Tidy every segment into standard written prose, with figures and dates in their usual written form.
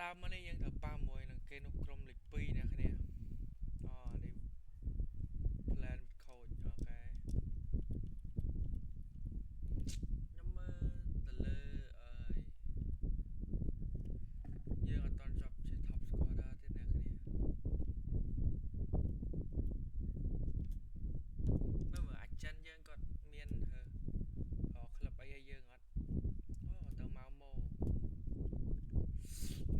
ដើមមកនេះយើងត្រូវប៉ះមួយនឹងគេនោះក្រុមលេខ2អ្នកគ្នានេះ plan code អូខេខ្ញុំមើលទៅលើយើងអត់តន់ចប់ជា top scorer ទេអ្នកគ្នាមើលអាចិនយើងគាត់មានក្លឹបអីឲ្យយើងអត់ទៅមកម៉ូ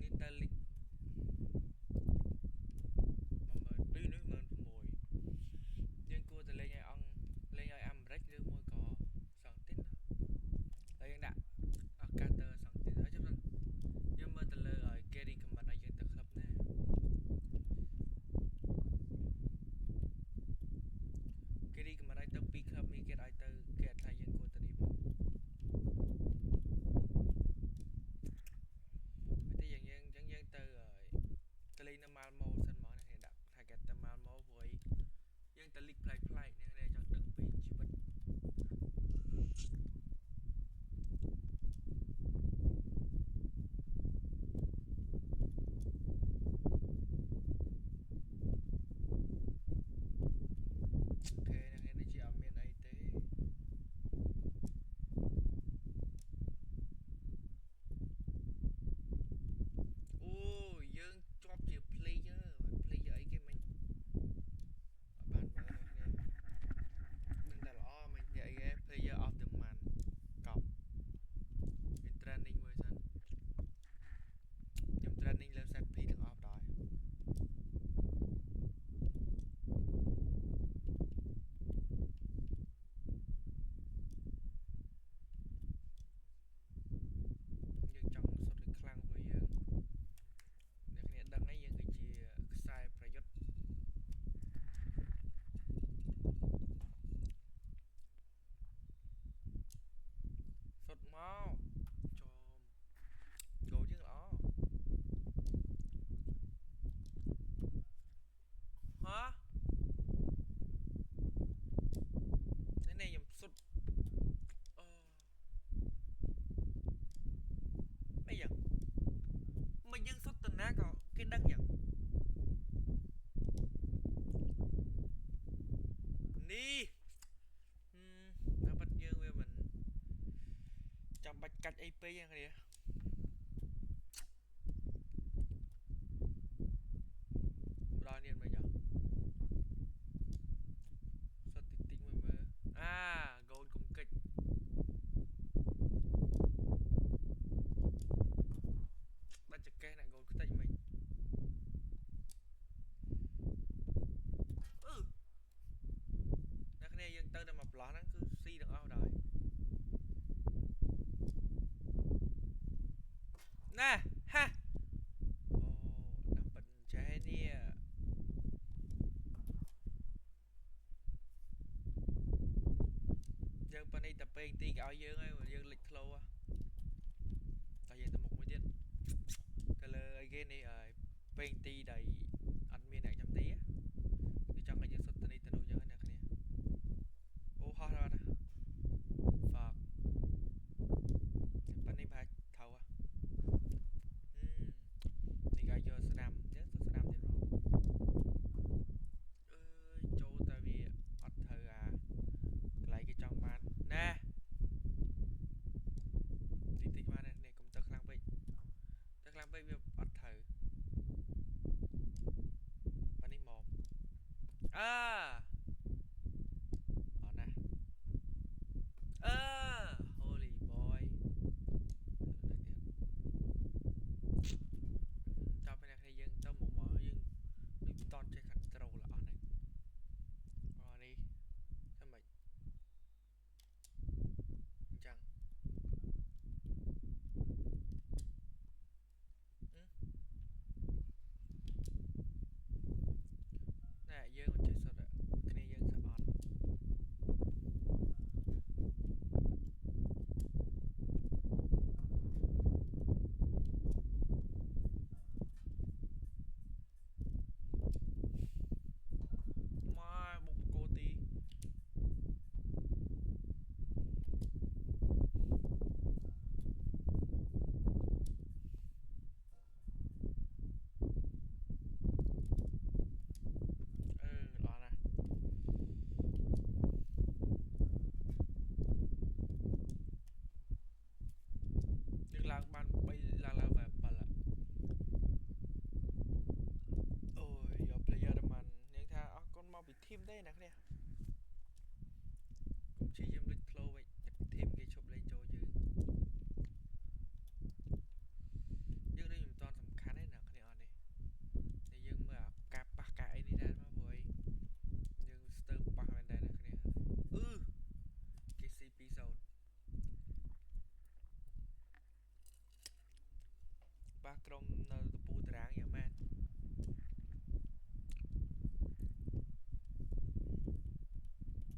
នេះទៅលីក12000 នេះ16000យើងគួរតែលេងឲ្យអាមេរិកឬមួយក៏សង់ទីនហើយយើងដាក់ឱកាសទៅសង់ទីនហើយចាំសិនយើងមើលទៅលើឲ្យគេរីខមមិនឲ្យយើងទៅក្លឹបណាគេរីខមមិនឲ្យទៅ2ក្លឹបនេះគេឲ្យទៅគេអត់ថាយើងគួរទៅនេះផងតែយើងទៅលេងនៅម៉ាល់ម៉ូសិនហ្មងអ្នកដាក់ថាគេទៅម៉ាល់ម៉ូព្រោះយើងទៅលីកប្លែកអ្នកចង់ដឹងពីជីវិតយើងជាប់ជា player អីគេមិញបានមើលនេះនឹងតែល្អមិញនិយាយអី player of the month កប់មាន training មួយសិនខ្ញុំ training លើ set P ទាំងអស់បណ្ដោយយើងចង់សុទ្ធឲ្យខ្លាំងព្រោះយើងអ្នកគ្នាដឹងហើយយើងគឺជាខ្សែប្រយុទ្ធសុទ្ធមកចំគោយើងល្អហ៎នេះខ្ញុំសុទ្ធអីយ៉ាងមកយើងសុទ្ធតាណាក៏គេដឹងយ៉ាងនេះតែបាត់យើងវាមិនចាំបាច់កាច់អីពេកហ្នឹងគ្នាម្ដងនេះមិនយ៉ាងសុទ្ធតិចមួយមើលកូនកុំកិច្ចបាច់ចកេះអ្នកកូនខ្ទេចមិញអ្នកគ្នាយើងទៅតែមកប្លោះហ្នឹងគឺស៊ីទាំងអស់ដែរណាហាដល់ប៉ិនចេះនេះយើងប៉ិននេះតែពេកទីគេឲ្យយើងហើយយើងលិចធ្លោតែយើងទៅមុខមួយទៀតទៅលើអីគេនេះពេកទីដែលអត់មានអ្នកចាំទីគឺចង់ឲ្យយើងសុទ្ធទៅនេះទៅនោះចឹងណាអ្នកគ្នាហោះដល់ណា fuck ប៉ិននេះប្រហែលថៅនេះគេយកស្ដាំយើងទៅស្ដាំទៀតមកចូលតែវាអត់ត្រូវកន្លែងគេចង់បានណាតិចបាននេះកុំទៅខ្លាំងពេកវាអត់ត្រូវប៉ានេះមកអត់ណាholy boy ចាប់ពីអ្នកគ្នាយើងទៅមកយើងដូចមិនតន់ចេះ control អស់ហ្នឹងនេះធ្វើម៉េចអញ្ចឹងណែយើងមិនចេះសុទ្ធគ្នាយើងស្អត់ phim thế nè cái này cũng chỉ dùng lịch flow vậy thêm cái chụp lên cho dương dương đây dùng toàn tầm khá đấy nè cái này on đi thì dương mà cặp bạc cãi đi ra mà vui dương stir bạc bên đây nè cái này cái CP zone ba trong tập pu tráng vậy man you like everything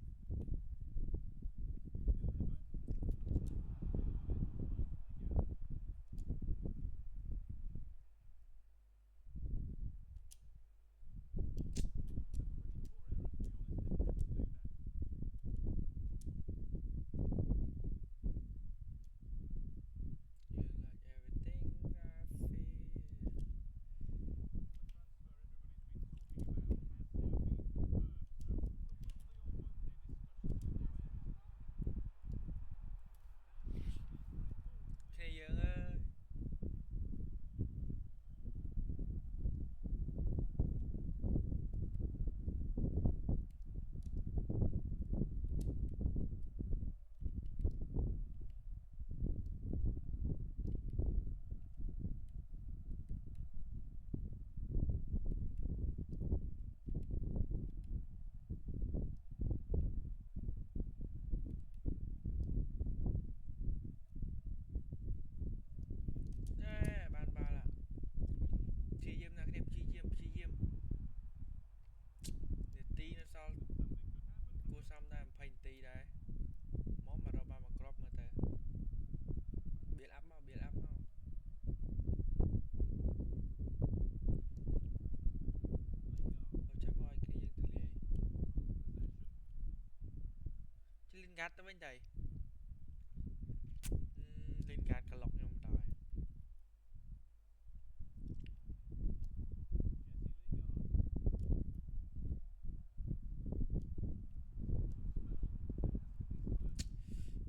I feel cái này dương ơi ban ba là chi diêm là cái đẹp chi diêm để tí nó sao cô xong ra phanh tí đấy món mà rau ba mà crop mà tờ biết áp mau ôi trời ơi cái dân từ lì chứ linh gạt tới bên đây linh gạt cả lọc nhau một đời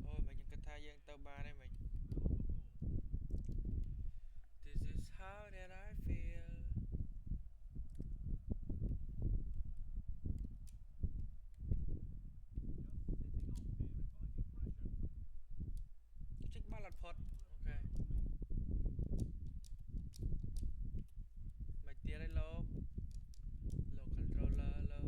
ôi mà những cái thay dân tơ ba đây mình this is how that I feel trích ba lật phật ok mày tia đây lô lô controller lô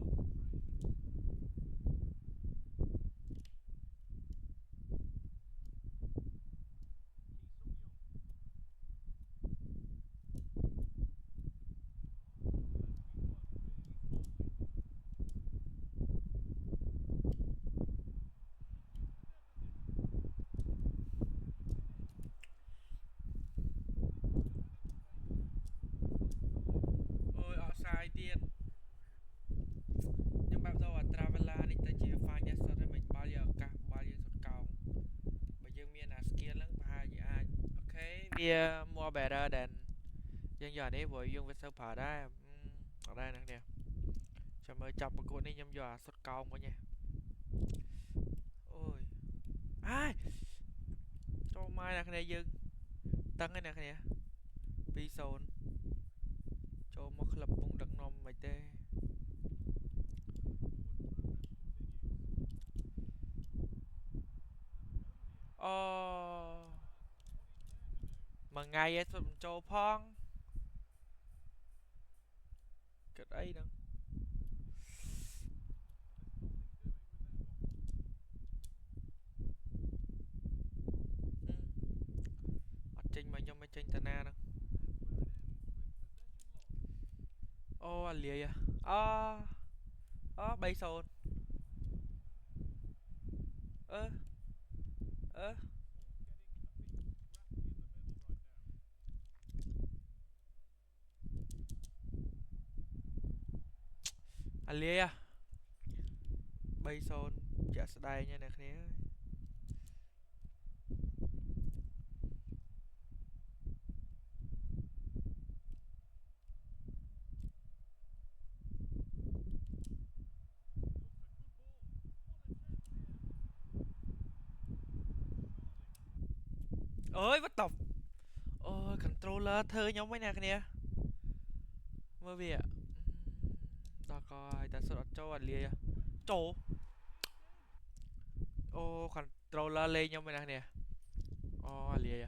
ôi outside tiệt nhưng bạn đâu à Travela này ta chỉ phai nhá sao đấy mình bao giờ sụt cầu bây giờ miền là skill lắm và gì ok bia more better than dân giờ đấy vừa dùng với super đó ở đây nè nè cho mới chọc một cô này nhâm giờ sụt cầu quá nha ôi ai cho mai nè cái này dừng tăng cái nè cái này Bison cho một club bung đặc nom mày tê mà ngày ấy cho phong cái đấy nữa mặt trình mà trong mấy trình tana nữa ô lìa bay sồn ơ ơ lìa bay sồn chả đây nha nè khné ơi bắt tộc ôi controller thơ nhóm mấy nè khné mơ về ạ đó coi ta sợ cho anh lia chỗ ô controller lên nhau bên này nè ô anh lia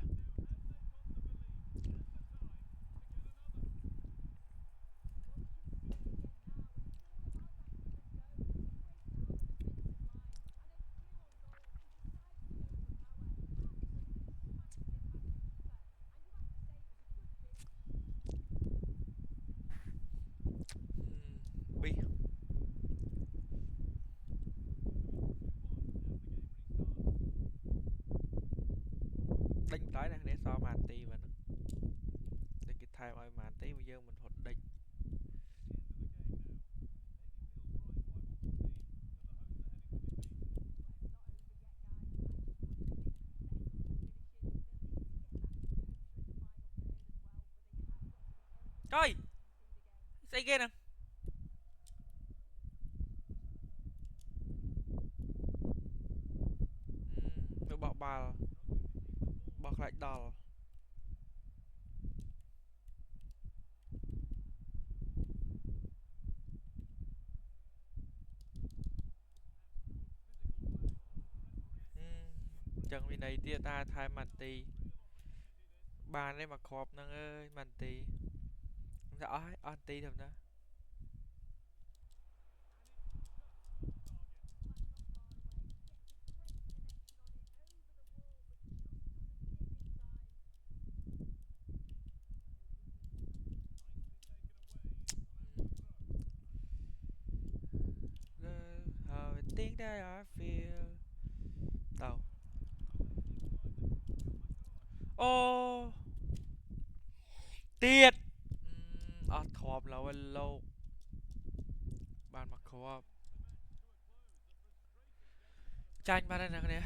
bi đánh tới này nè so màn tì mà để cái thay ơi màn tí bây giờ mình hột đánh trời say ghê nè nó bọc bà bọc lại đòn chẳng vì này tia ta thay màn tì bàn đây mà khọp nâng ơi màn tì rõ on tì thầm đó how I think that I feel tao ô tiệt thọp là quên lâu bàn mặc khọp tranh ba đây nè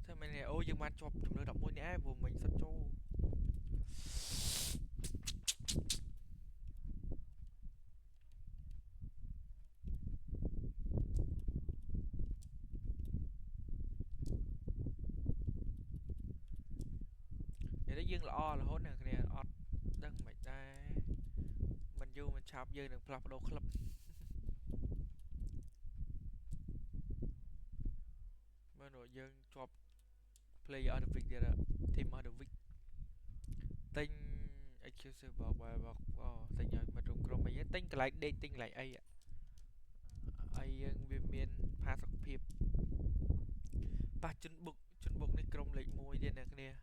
sao mày nè ô dương man chọc chúng nó đọc môi nhã vừa mình sắp cho vậy đó dương là o là hốt nè nè ọt đăng mày ta mình vô mình chọc dương đừng flop đâu club mà nội dương chọc play ở được việc kia đó team ở được việc tinh excuse bọc tinh rồi mà trùng chrome mấy tinh lại đây tinh lại ai ạ ai viên miền pha sọc phiệp ba chân bục này chrome lại môi đây nè nè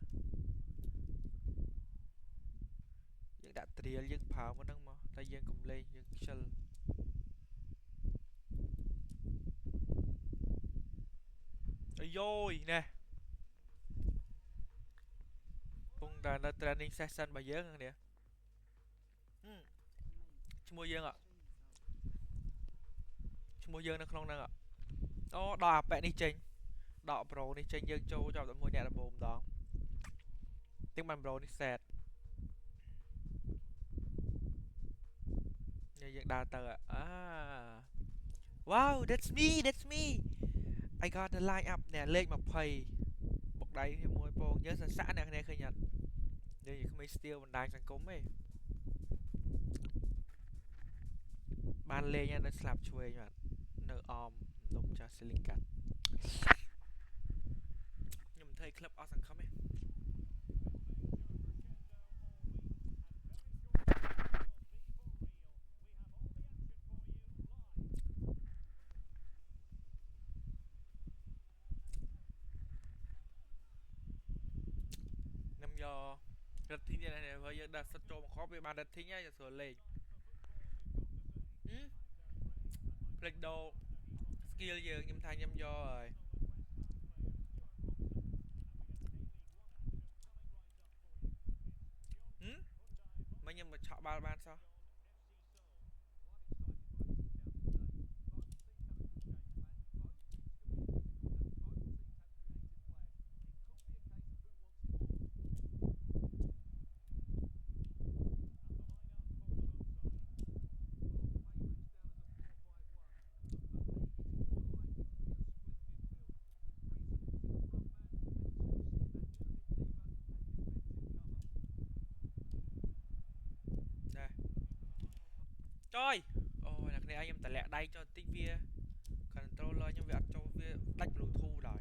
dương đã triệt dương pháo mà đăng mà tay dương cùng lên dương shell ôi dôi nè cũng là training session bài giới nè mua dương ạ mua dương nó không năng ạ nó đò bạn đi trình đọ pro đi trình dương châu cho tụi mua nhà là bồm đó tiếng bàn pro đi sẹt như dương đa tờ ạ wow that's me I got the line up nè lên mà pay một đây thì mua pro nhớ sẵn sẵn nè khơi nhận như không mấy steal mình đang sang cúng ấy ban lên nha nó slap chui mà nợ om nộp cho Sling cắt nhưng mình thấy club awesome không ấy năm do rất thích như này này bây giờ đặt sắt trộm khó với bàn đặt thích nhá sửa lên flex đồ skill giờ nhâm thay nhâm do rồi mấy nhâm mà chọn ba ban sao trời ôi là cái này anh em tải lẹ đây cho tích vía controller nhưng việc cho việc tách bluetooth rồi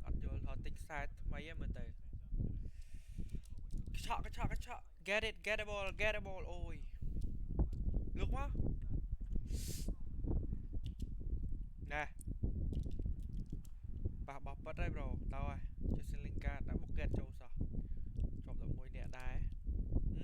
anh vô họ tính sai mấy em mình từ cái shot get the ball ôi ngược quá nè bà bọc bắt đây bro tao rồi cho xin linka đã bóc kết châu sao chọn được môi nè đài ừ?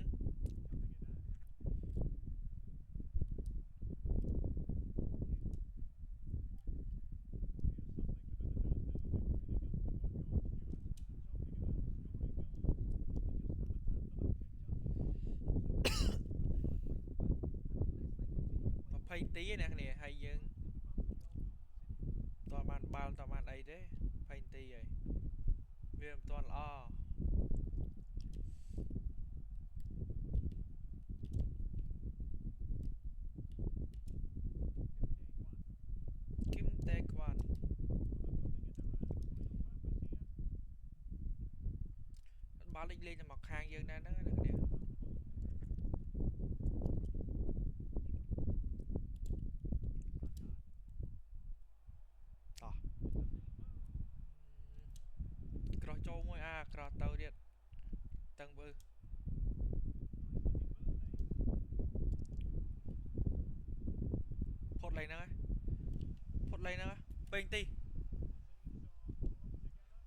Mà phay tí nè nè hay dân toàn bàn bao toàn bàn ấy đấy phay tí vậy viêm toàn lo kim tê quan báo linh lên cho mặc hàng dân đây nó nè nè tỏ cỏ châu môi à cỏ tàu điện tầng bự phốt lấy nữa phốt lấy nữa ping ti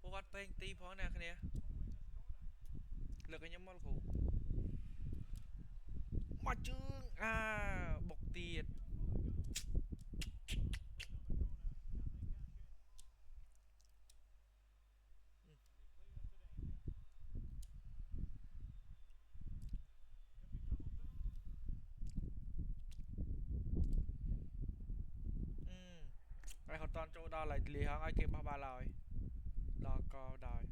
phốt bắt ping ti phó nè cái này lực cái nhóm món cụ mà chương à bọc tiền ai họ toàn chỗ đó lại lì hăng ai kêu ba lời lo co đòi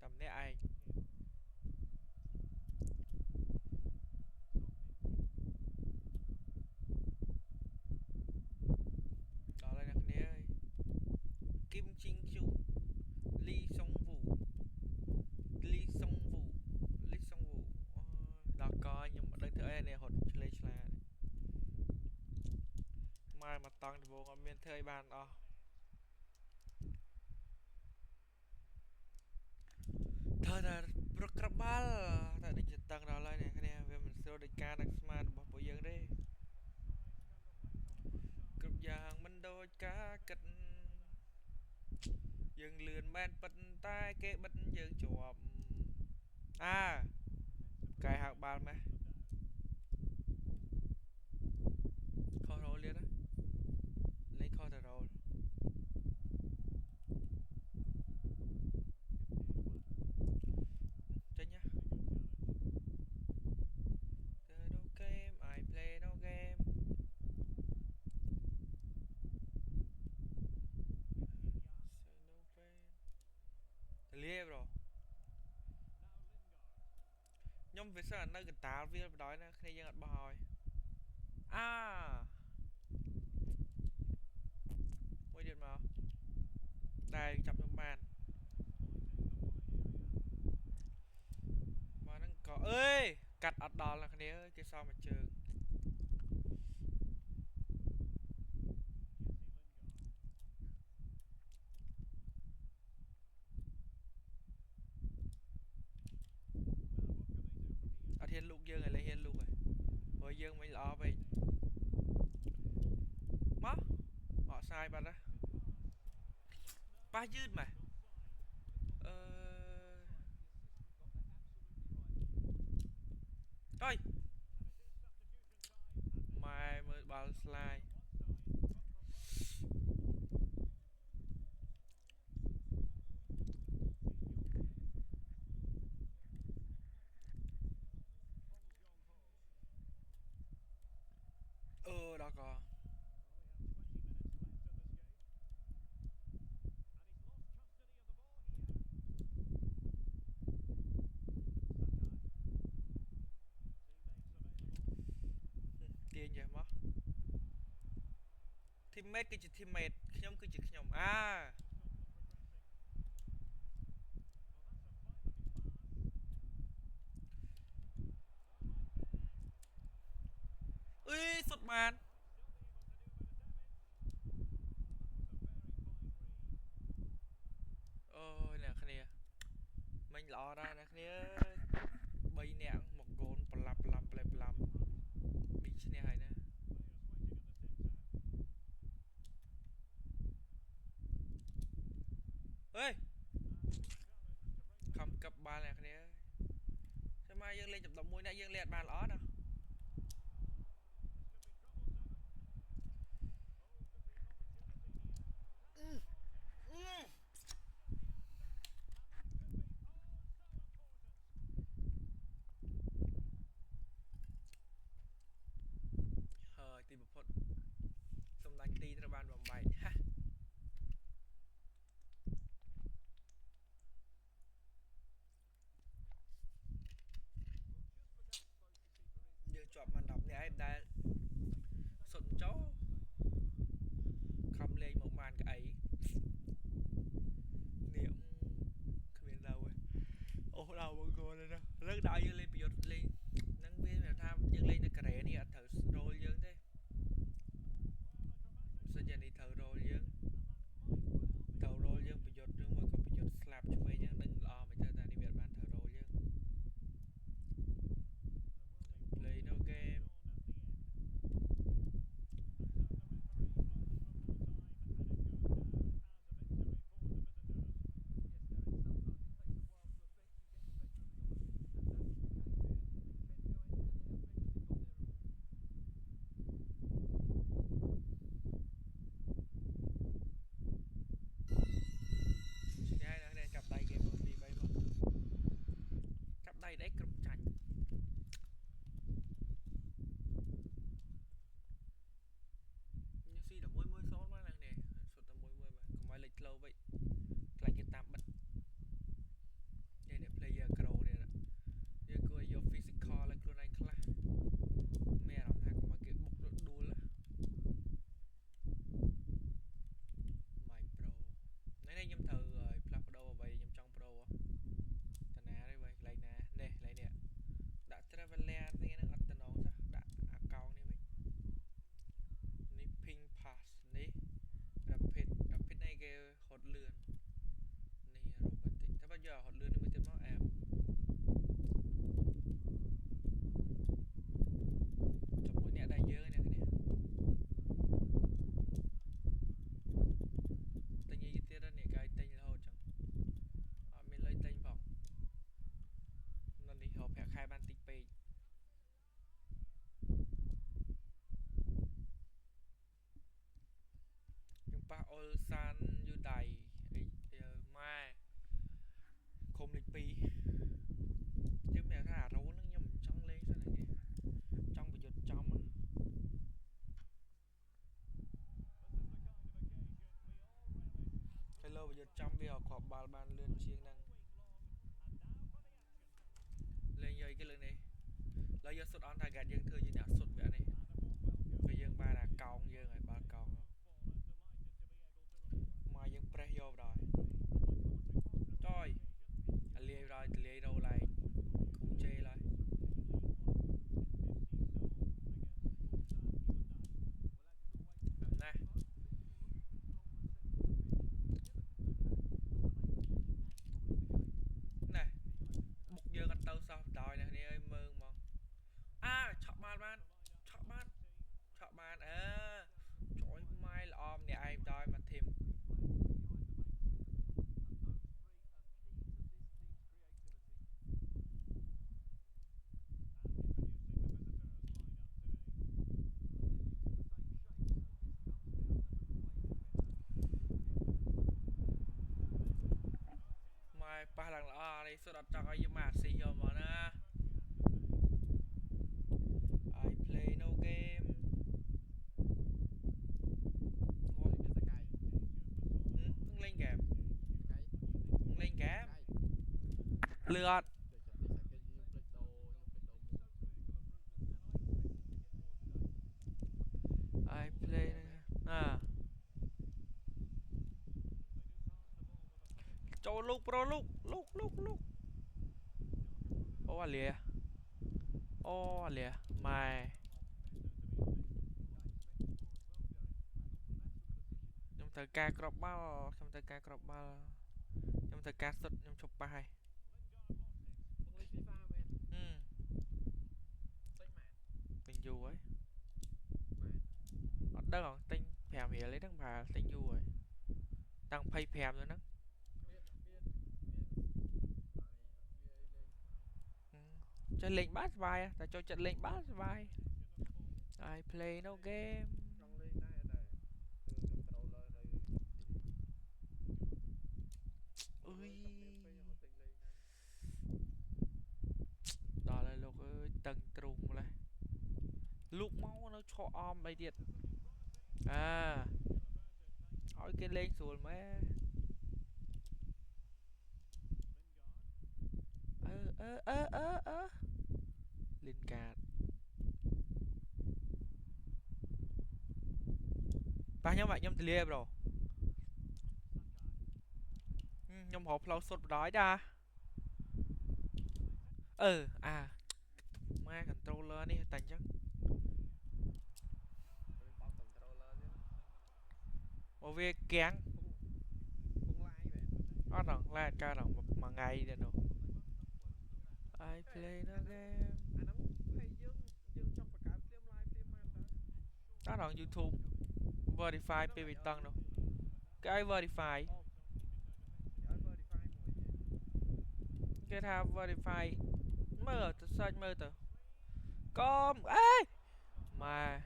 tầm nét ai đó là nè ơi kim chinh chủ ly song vũ ly song vũ ly song vũ lo co nhưng mà đây thứ này hột chơi là mai mà tăng thì vô ngon miền thời bàn thôi là rất cấp ba tại định chụp tăng đó lại nè cái này về mình sửa định ca đặc smart bỏ bộ dương đi cực dạng mình đôi cá kịch dừng lươn men bận tay kế bận dừng chuột à cái hạc bàn mà kho rồi liền á lấy kho rồi chơi nhá no game I play no game no pain lia rồi nhóm về sao nơi gần táo viên đói nè khi dân ăn bò à mới điện mà đây chậm trong bàn mà nó có ơi cắt ở đó là cái này ơi cái sao mà trường ở thiên lục dương này là hiên lục rồi rồi dương mới lo về má họ sai bạn đó ba dư mà ờ thôi mai mới bảo slide đó có tiền vậy má teammate cái chữ teammate nhóm cái chữ nhóm à បានអូយអ្នកគ្នាមិញល្អដែរអ្នកគ្នា3នាក់មកកូនប្រឡាប់ផ្លេប្រឡាំប៊ីឈ្នះហើយណាអេយខំកັບបានអ្នកគ្នាចាំមកយើងលេងចំដប់មួយអ្នកយើងលេងអត់បានល្អណាហើយទីបំផុតសំដាញ់ទីត្រូវបានបំបែកហាយើងជាប់មក10នាក់ឯងដែលសុទ្ធចោខំលេងមកបានក្អីនេះគ្មានđâuឯងអូដល់មកគោលណាលើកដល់យើងលេងប្រយុទ្ធលេងហ្នឹងវាថាយើងលេងនៅការ៉េនេះអត់ត្រូវរោលយើងទេសិនជានេះត្រូវរោលយើងប្រយុទ្ធឬមួយក៏ប្រយុទ្ធស្លាប់ឆ្វេងហ្នឹងដឹងល្អមិនទៅតែនេះវាបានត្រូវរោលយើង play no game ចាប់ដៃគេមក2 3មកចាប់ដៃដៃក្រុមចាញ់ញ៉ាំស៊ី11 1 0មកឡើងនេះសុទ្ធតែ1 1មកកុំឲ្យលេចធ្លោវិញខ្លាចគេតាមបិទនេះ player grow នេះយើងគួរយក physical ឲ្យខ្លួនឯងខ្លះមានអារម្មណ៍ថាកុំឲ្យគេបុកដួល My Pro នេះខ្ញុំត្រូវផ្លាស់ប្ដូរអ្វីខ្ញុំចង់ Pro តាណាទេវិញកន្លែងណានេះកន្លែងនេះដាក់ Traveler នេះហ្នឹងអត់តំណងសោះដាក់ account នេះវិញនេះ Ping Pass នេះ Rapid នេះគេហត់លឿននេះ Robotic តែបើយកហត់លឿននេះមួយទៀតមកចាំមួយអ្នកដែលយើងនេះគ្នាតែញ៉ៃទៀតនេះកាយតែញរហូតចឹងអត់មានលុយតែញផងនៅនេះហៅប្រាក់ខែបានតិចពេកខ្ញុំប៉ះអុលសានយូដៃអីម៉ែឃុំលេខ2យើងមានថារ៉ូហ្នឹងខ្ញុំមិនចង់លេងសិនទេចង់ប្រយុទ្ធចំហើយលើប្រយុទ្ធចំវាគ្រាប់បាល់បានលឿនជាងហ្នឹងលេងយកគេលើនេះឡើយយកសុទ្ធអនថាកាត់យើងធ្វើជាអ្នកសុទ្ធវានេះពេលយើងបានអាកោងយើងហើយបាល់កោងមកយើងប្រេះយកដល់ចយអាលាយដល់ទលាយរោឡៃគូជេឡើយណាបុកយើងអត់ទៅសោះដោយអ្នកនេះអើយមើងមកឆក់បានឆក់បានចយម៉ែល្អម្នាក់ឯងដោយមកធីមម៉ែប៉ះឡើងល្អនេះសុទ្ធអត់ចង់ឲ្យយើងមកអាស៊ីយកមកណា I play no game នឹងលេងហ្គេមលឿអត់ I play ចូលលោកប្រូលោកអូអាលៀម៉ែ thời ca crop ball trong thời ca crop ball trong thời ca sút trong chụp bài mình dù ấy ở đó còn tinh phèm hiểu lấy đăng bà tinh dù rồi tăng pay phèm nữa đó cho lệnh bát vai ta cho trận lệnh bát vai I play no game ui đó là lúc tầng trùng này lúc máu nó cho om bay điện à hỏi cái lên xuống mấy ơ linh card ba nhóm bạn nhóm tlia rồi nhóm hộp lâu sốt đói ra à ma controller đi thành chắc một việc kén nó rằng là ca rằng mà ngày đi đâu I play no game đó là YouTube verify pv tăng đâu cái verify cái thao verify mơ từ search mơ từ com ấy mà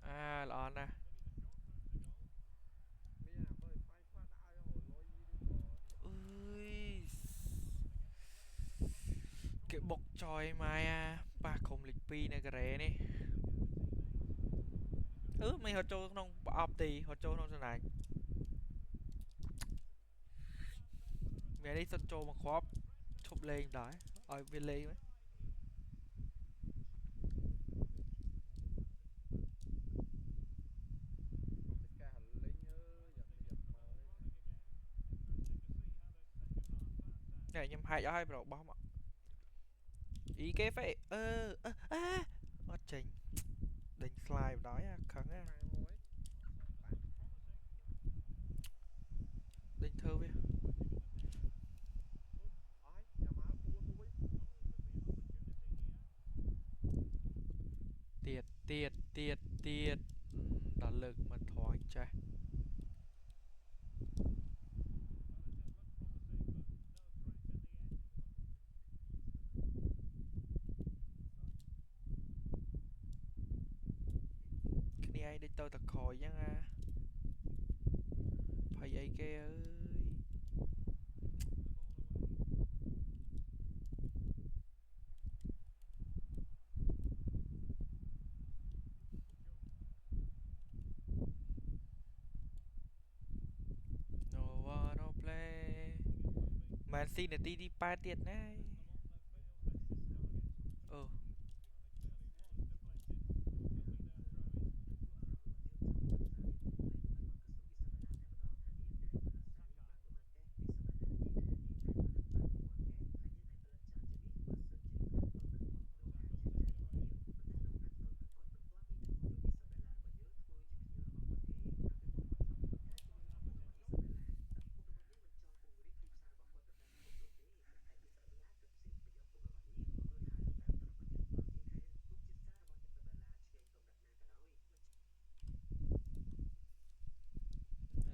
à lọn nè ui cái bọc tròi mai à ba không lịch pi này cái rẻ này mình họ cho không ọp tì họ cho không này mẹ đi sân cho mà khó chụp lên đấy ở bên lên ấy này nhầm hai cho hai bro bom ạ ý kế phải nó chỉnh đánh slide đói à khấn à đánh thơ với tiệt tiệt tiệt tiệt đả lực mà thoáng trai cái này ai đi tôi thật khỏi nhá à phải vậy kia ơi no one no play Man City là đi ba tiệt này ừ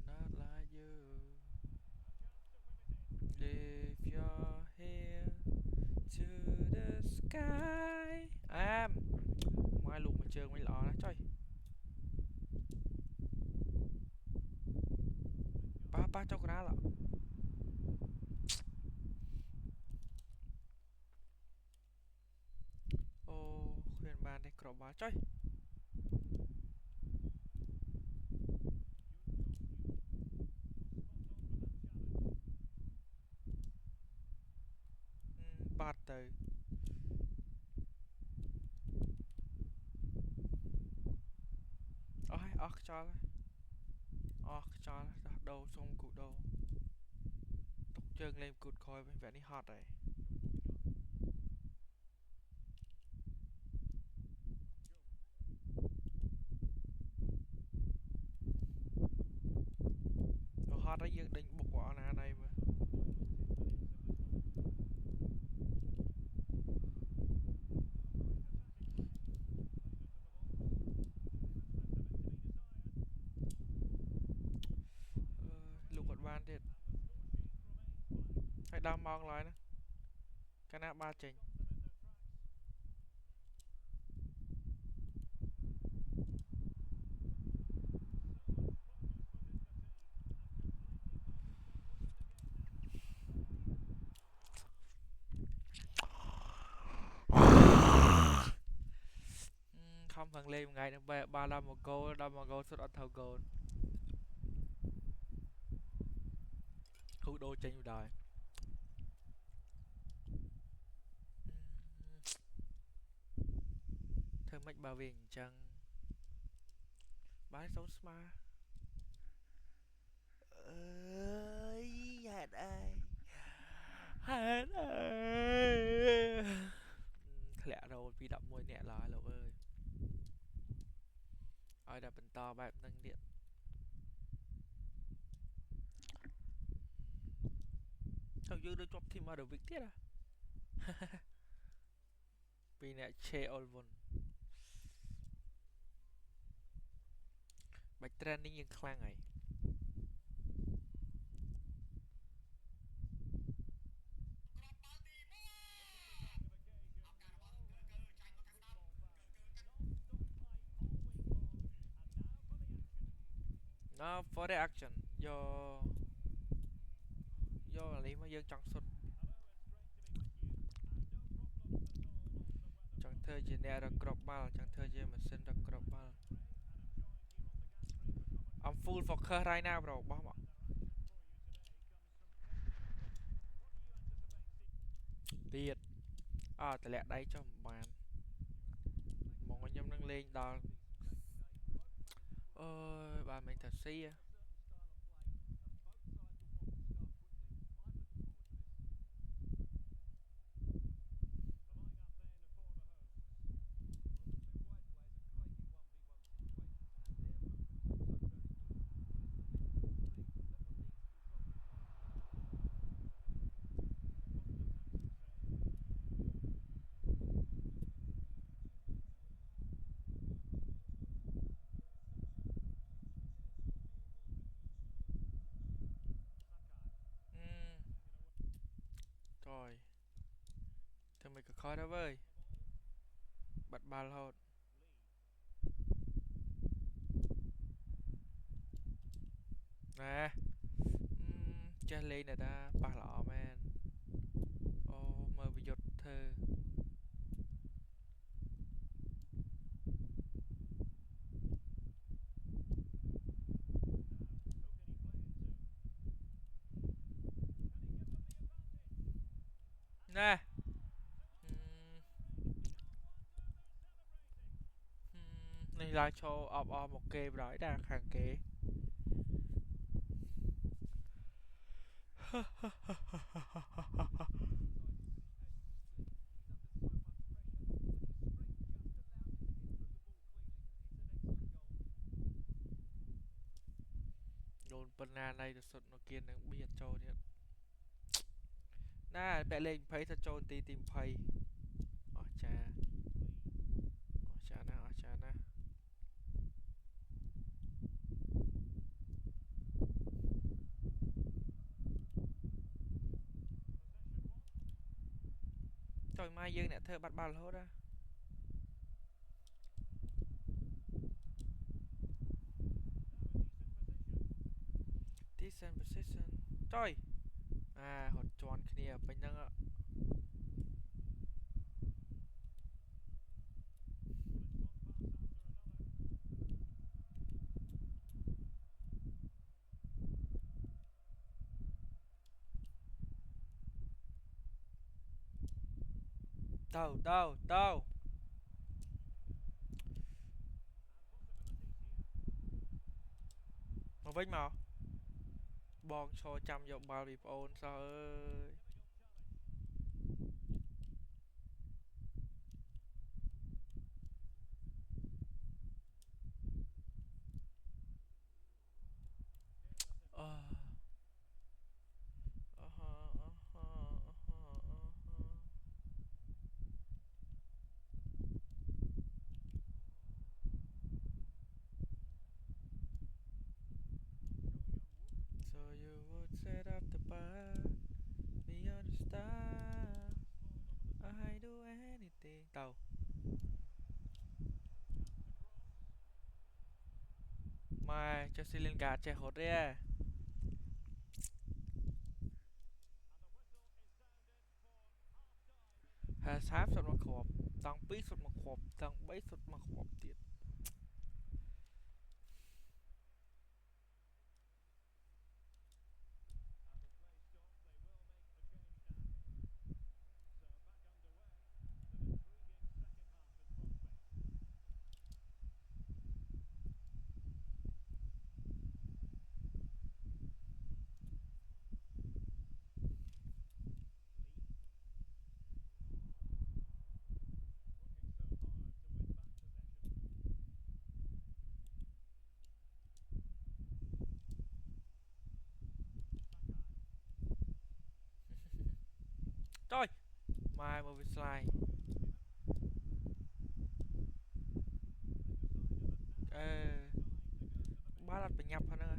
not like you lift your head to the sky mai lụt mà trường mấy lọ đó trời ba cho ra lọ ô khuyên bạn đây cỏ ba trời bát từ ôi ọc cho đặt đầu xong cụ đầu tục chân lên cụt coi bên vẻ đi hot này យើងដេញបុកcủa anh này mà lục quật ban thiệt hay đam mong lại nè cái nào ba trình không thằng lên một ngày được ba đam một goal xuất ăn thầu goal hữu đô trình đời thơ mách bao viên chẳng bái sống smart ơi hạt ai hạt ơi lẹ rồi vì đậm môi nhẹ lại lộ ơi ai đã bình to bạn nâng điện sao dư đưa chọc thêm mà được việc tiết à vì nè chê ôn vun bạch training nhưng khlang này nó for the action do là lý mà dương trong suốt chẳng thơ gì nè ra crop ball chẳng thơ gì mà xin ra crop ball I'm full focus right now bro bó mọ tiệt à tại lẽ đây cho một bàn một anh em nâng lên đo ơi bà mình thật si à rồi thôi mình có khó đó với bật ball hột nè chơi lên này ta ba lọ man ô mơ bị giật thơ nè này là cho một kê rồi đã hàng kế đồn banana này được sụt nó kia nó biết cho nhé nè bẹ lên thấy thật cho tí tìm thấy ở cha nè trời mai dương nè thơ bắt ball hốt á decent position trời à hột tròn kia bên năng ạ đâu mà vinh mà bon cho trăm vô bao bịp ôn sao ơi tàu mà cho xin lên gà chạy hốt đấy à. Hà sáp sụt mà khộp tăng pí sụt mà khộp tăng bấy sụt mà khộp tiệt trời mai mà bị slide ba lật bị nhập hả nữa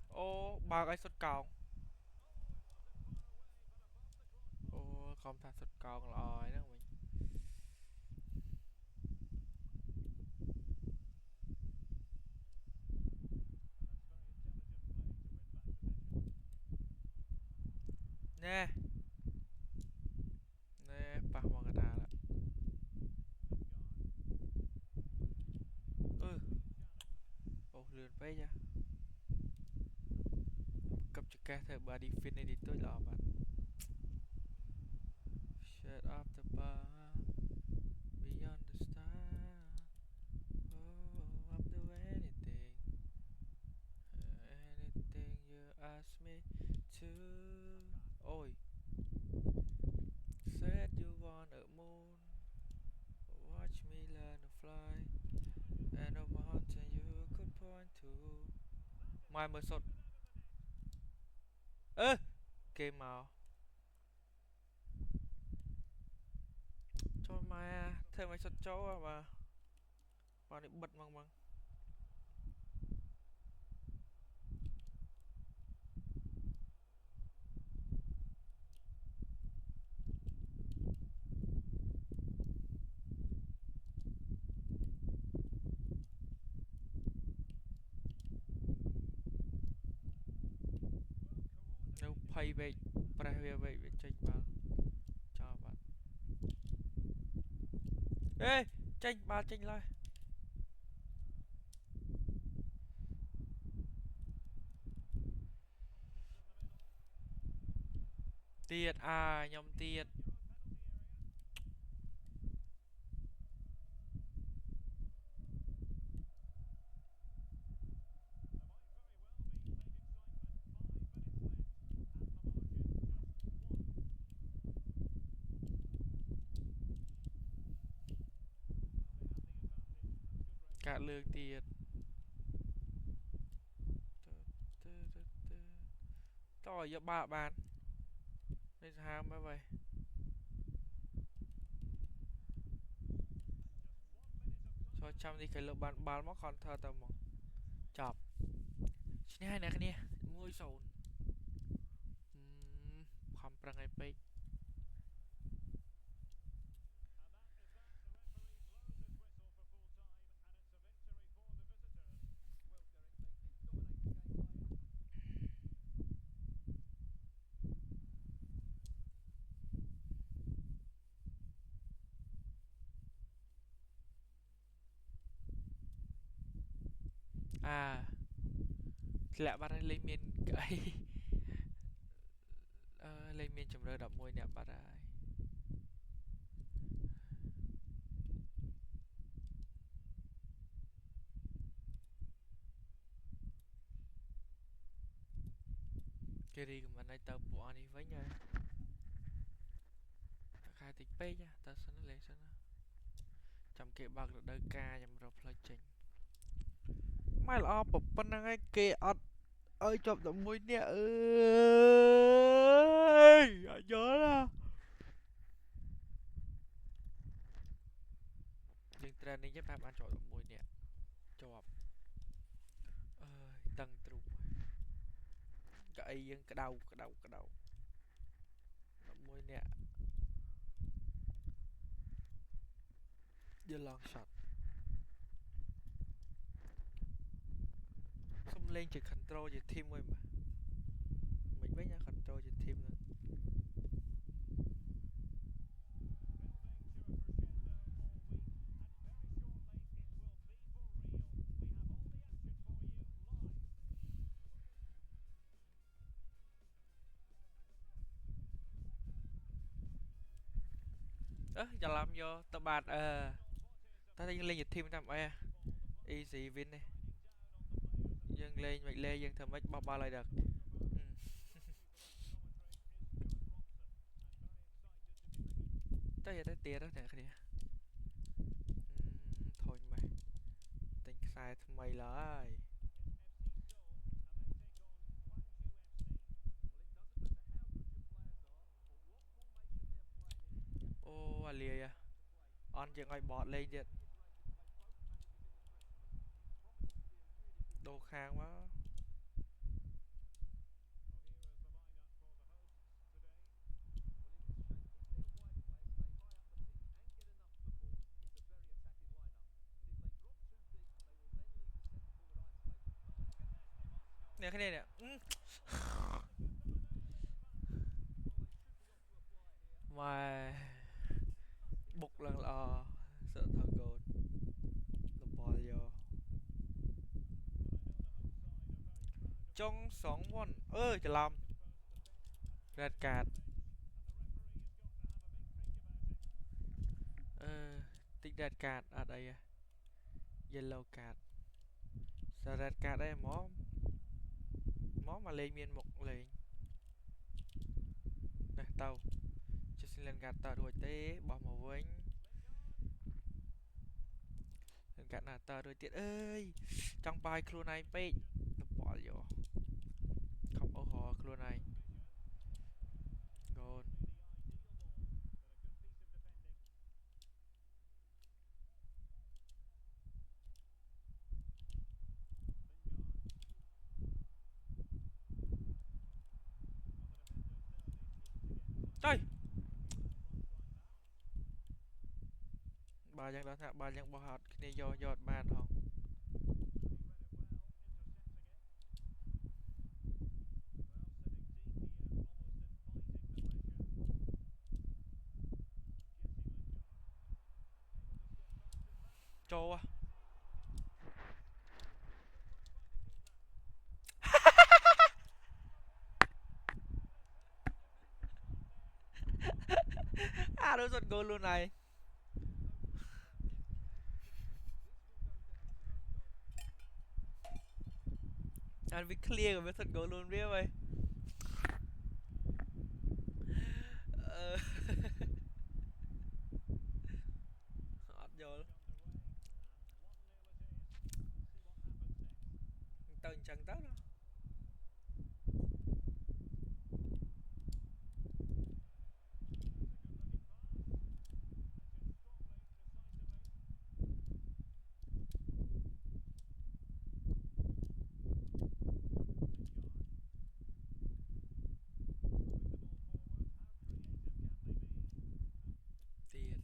ô ba cái sụt còng ô không thà sụt còng rồi đó mình nè nè ba hoa cái đà là ừ ô lượn bay nha cấp cho ca thợ bà đi fin này đi tôi lọ bạn shut up the bar beyond the star oh I'll do anything anything you ask me to ôi said you want a moon watch me learn to fly and a mountain you could point to mai mới sốt ơ kê màu cho mai à thêm mấy sốt chó à mà vào đi bật măng măng nếu pay về private về tranh báo cho bạn ê tranh ba tranh lại tiệt à nhầm tiệt cả lương tiệt tỏi giờ ba bàn nên ham mấy vậy cho chăm đi cái lượng bàn bàn móc con thơ tầm một chọc xin hai nè cái nè môi sồn không prang ai pe à lẹ bắt lên miền cái lên miền chấm rơi đập môi nè bắt ai cái gì mà này tao bỏ đi với nhau khai tịch pe nha tao sẽ nó lên sẽ nó chăm cái bạc được đôi ca chăm rồi plei chỉnh mai là bập pan ngay kê ọt ơi chụp tụi mui nè ơi nhớ ra nhưng trend này giúp bạn chọn tụi mui nè chụp ơi tăng trùng cái dân cái đầu môi nè giờ long shot không lên chỉ control chỉ team thôi mà mình biết nha control chỉ team thôi giờ làm vô tao bạt tao thấy lên chỉ team tao ai easy win này dân lên mày lên dân thầm mấy ba lại được tới giờ tới tia đó nè cái này thôi mày tình sai mày lại ô lìa à on chuyện ai bọt lên chứ đồ khang quá nè cái này nè mà bục lần sợ thờ gồn là bò vô trong sóng one ơi chờ làm red card tích red card ở đây yellow card sao red card đây mó mó mà lên miên một lên này tao cho xin lên gạt tao rồi té bỏ màu vinh lên gạt là tao rồi tiệt ơi trong bài khuôn này pe bỏ vô không ô hò khuôn này gồn trời bà dân đó nè bà dân bỏ hạt này do giọt bàn hông trâu à đối giật gôn luôn này anh bị clear rồi mới giật gôn luôn biết vậy ọt vô từng chân tớ đó tiền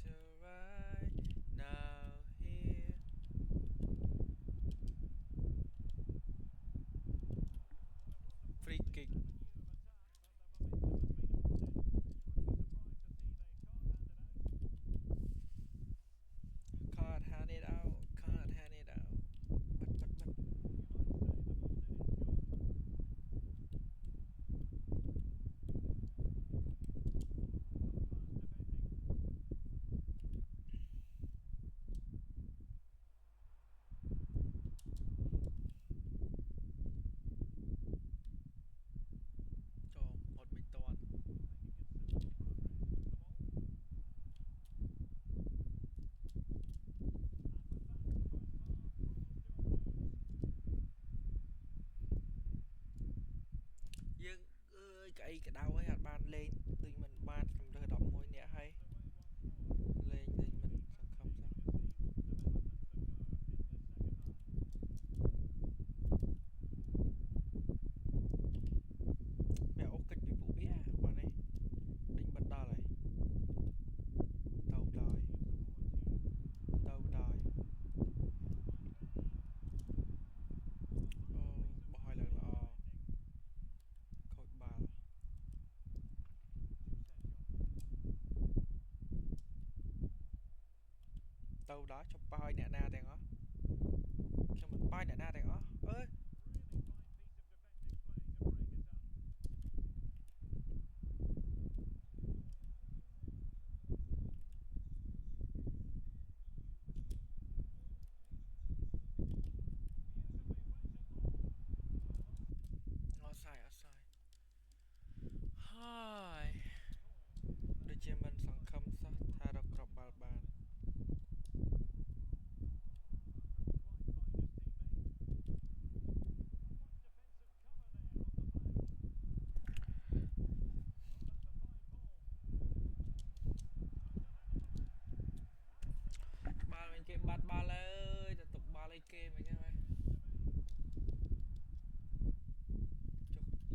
so right now here free kick can't hand it out can't hand it out but cho một mình toàn dương ơi cái đau ấy hạt ban lên tụi mình ban cầm đỡ đọc môi nhẹ hay lên đâu đó chụp bao nè na tiền ó cho mình bay nè na tiền ó ơi offside haiដូចជាមិនសង្ឃឹមសោះថារកគ្រាប់បាល់បានបាល់វិញគេបាត់បាល់អើយទៅទុកបាល់ឲ្យគេមិនចឹងហើយ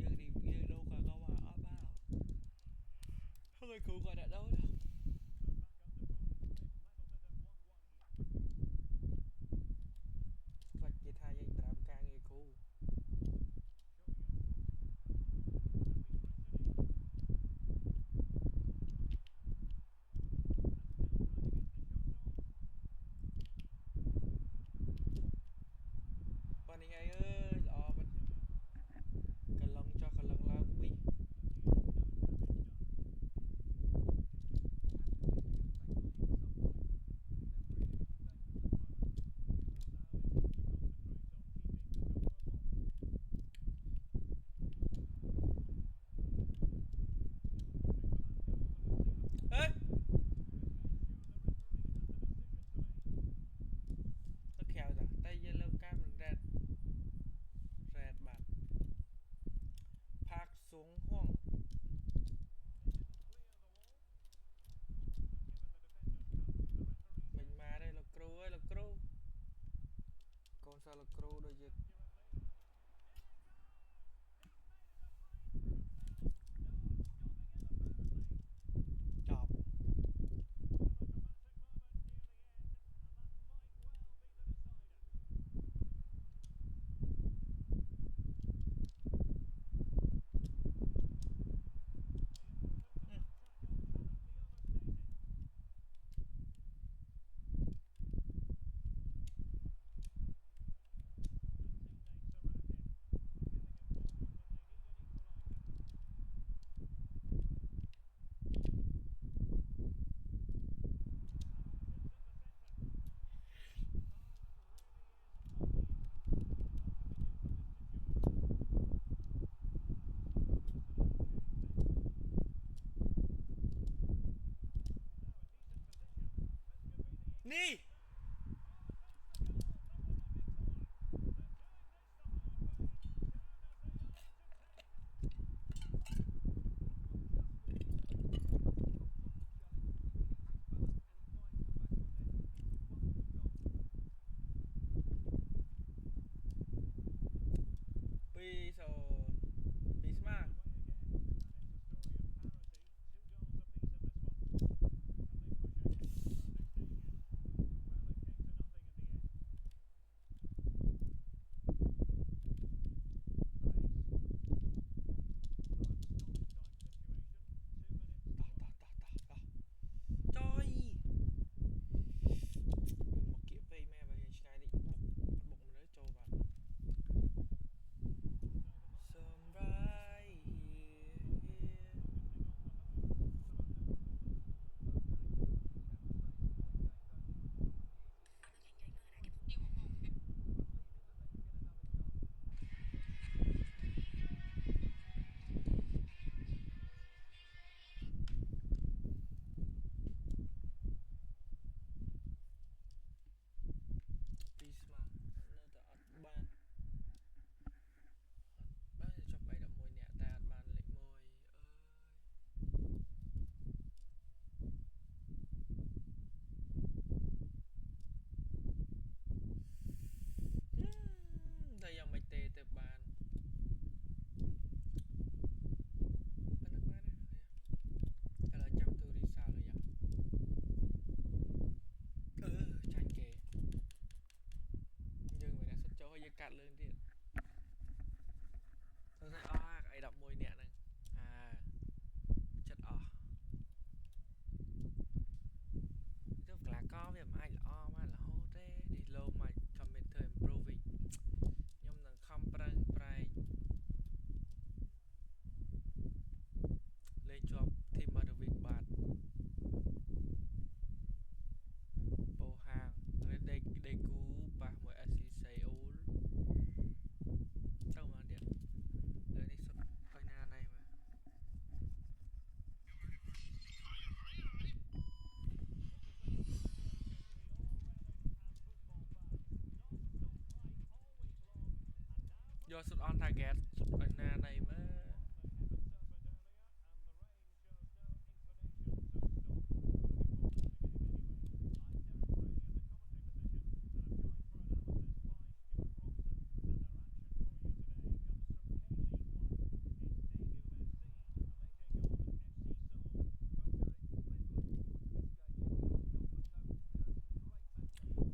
ចុះយើងđâu có câu mà ở bao hơi cũ gọi đã đâu đâu vạchគេថាយើងត្រាំការងារគ្រូប៉ានេះអីអើយល្អមិនកន្លងចុះកន្លងឡើងប៊ីអេទៅក្រៅតាតែយើងលើកាមរ៉េតបាទផាកសួងហួងមិនមកទេលោកគ្រូអើយលោកគ្រូកូនសិស្សលោកគ្រូដូចជាចប់នេះ2-0ពីស្មើចុយមកគៀកពេកមែនបើឆ្ងាយនេះបុកមនុស្សចូលបាត់សម្រាយពីស្មើនៅតែអត់បានចុះ3-11នាក់តែអត់បានលេខ1អើយតែយ៉ាងមិនទេទៅបានប៉ុណ្ណឹងបានឥឡូវចាំទូរីសាលrồiចាញ់គេយើងមិនដាក់សុទ្ធចូលហើយយើងកាត់លឿនទៀតទៅតែអស់អា11នាក់ហ្នឹងចិត្តអស់ទៅក្លាកោវាមិនអាចល្អមក do sụt on target sụt ở na này mà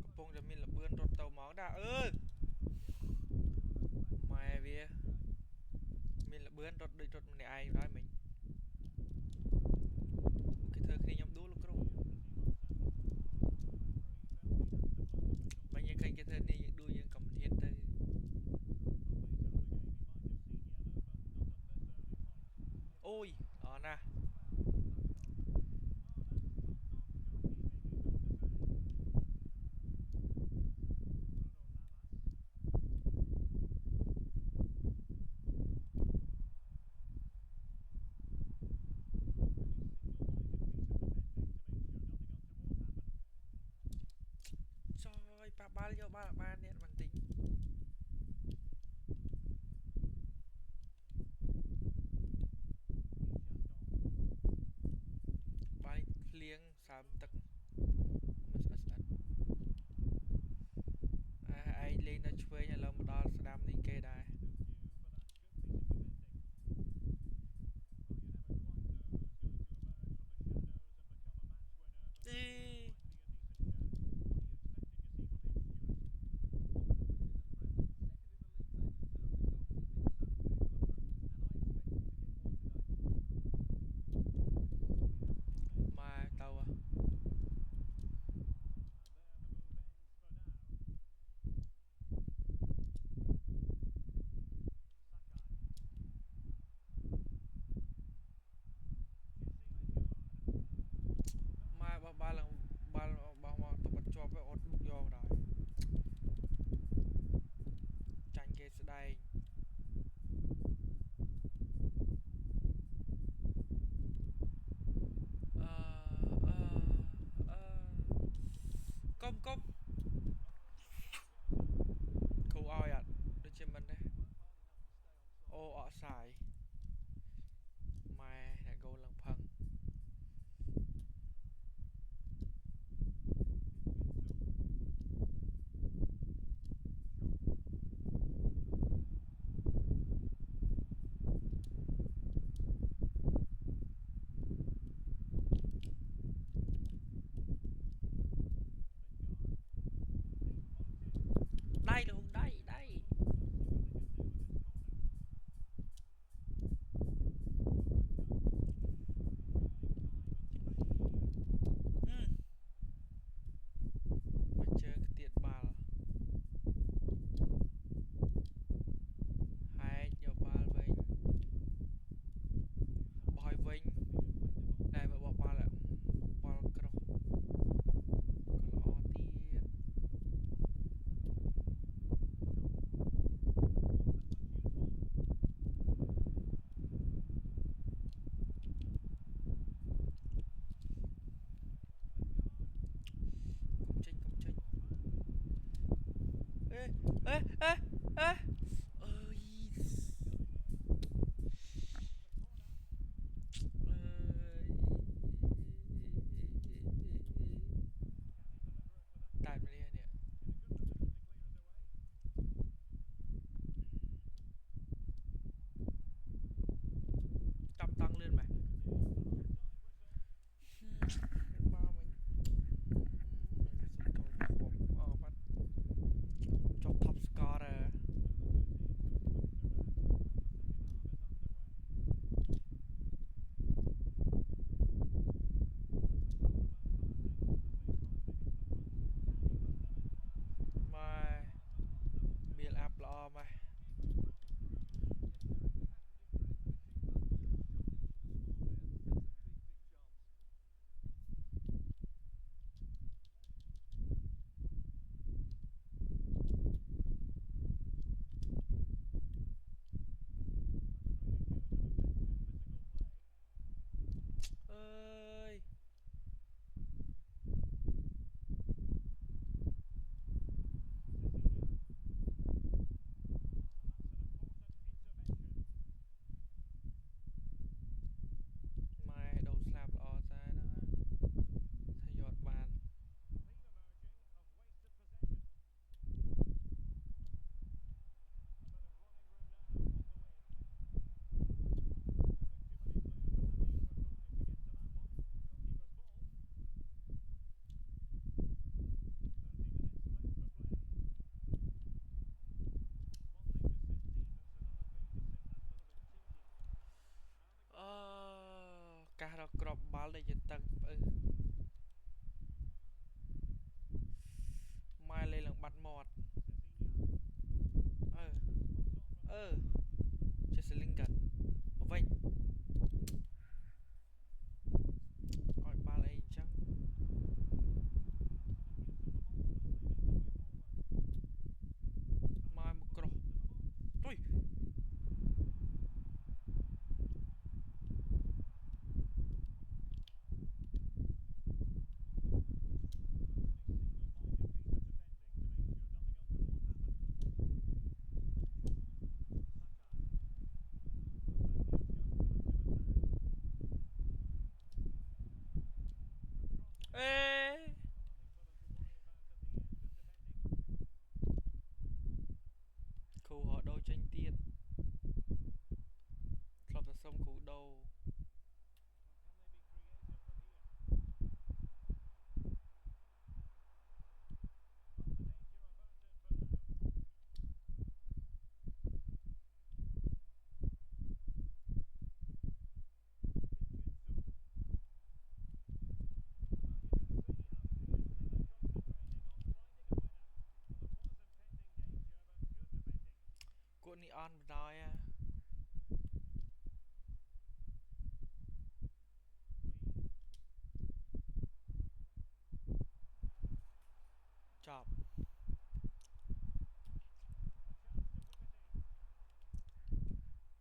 កំពុងតែមានលបឿនរត់ទៅមកដែរអឺម៉ែវាមានលបឿនរត់ដូចរត់ម្នាក់ឯងដែរមិញគេធ្វើគ្នាខ្ញុំដួលលោកគ្រូមិញយើងឃើញគេធ្វើនេះយើងដួលយើងក៏មិនហ៊ានទៅអូយអរណាស់ចយប៉ះបាល់យកបាល់អត់បាននេះបន្តិចបាល់ភ្លៀងសើមទឹកមិនស្អិតស្អិតឯងលេងនៅឆ្វេងឥឡូវមកដល់ស្ដាំនេះគេដែរអីម៉ែទៅម៉ែបោះបាល់ឡើងបាល់បោះមកទៅបាត់ជាប់ទៅអត់បុកយកដែរចាញ់គេស្ដែងអឺអឺអឺកុំគ្រូឲ្យអត់ដូចជាមិនទេអូអត់សាយម៉ែអ្នកគោលឡើងផឹងដៃលោកដៃមកជើងទៀតបាល់ហែកយកបាល់វិញបោះឲ្យវិញតែបើបោះបាល់បាល់ក្រោះក៏ល្អទៀតកុំចេញអេអេអេអេអើយអើយតែម្លានេះចាប់តង់លឿនម៉េះមកវិញអឺបាត់ចុះ top scorer ម៉ែមានអាប់ល្អម៉េះអើយ ល់ដែលជាតឹងម៉ែលេឡើងបាត់មាត់អឺជាសលីងកាត់វិញឲ្យបាល់អីអញ្ចឹងមកមកក្រោះទុយអេគ្រូហៅដូរចេញទៀតធ្លាប់តែសុំគ្រូដូរគួរនេះអន់បណ្ដោយចប់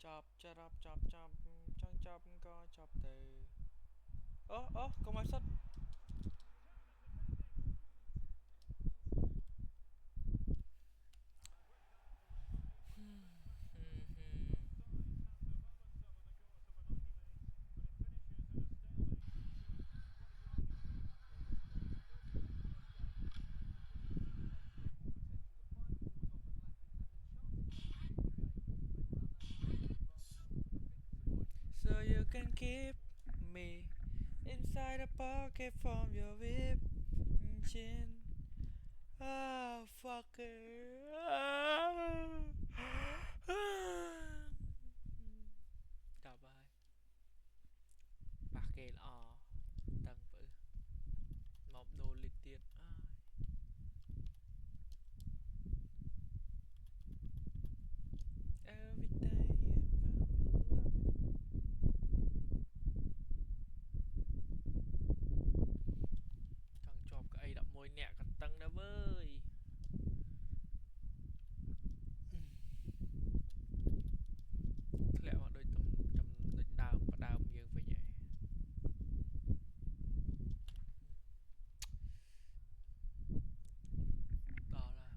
ចប់ចប់ចប់ចង់ចប់ក៏ចប់ទៅអូកុំឲ្យសុទ្ធSo you can keep me inside a pocket from your whip chin oh fucker ចប់ហើយប៉ះគេល្អតឹងពើមកដូរលិចទៀតevery dayចង់ជាប់កៅអី11នាក់ក៏តឹងដែរវើយធ្លាក់មកដូចដូចដើមផ្ដើមយើងវិញហើយដល់ហើយ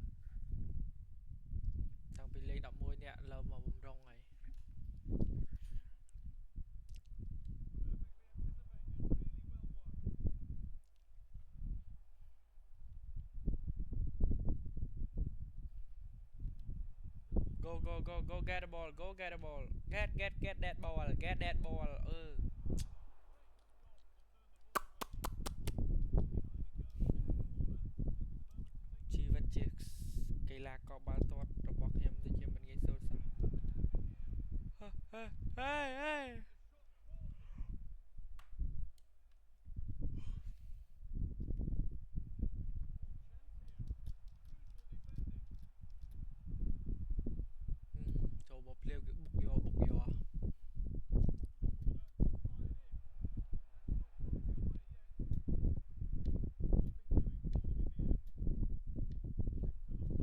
តាំងពីលេង11នាក់លើមកបំរុងហើយgo get the ball get that ball get that ball ជីវិតជាកីឡាករបាល់ទាត់របស់ខ្ញុំដូចជាមិនងាយស្រួលសោះហេចូលមកភ្លាវគេបុកយក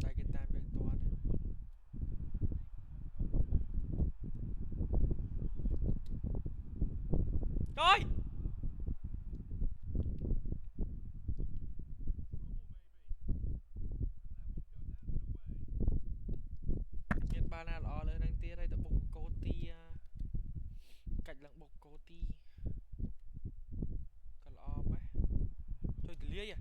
តែគេតាមយើងទាត់អើយមានបាល់ណាល្អលើនឹងទៀតហើយទៅបុកកោទីកាច់ឡើងបុកកោទីក៏ល្អម៉េះជួយទលាយ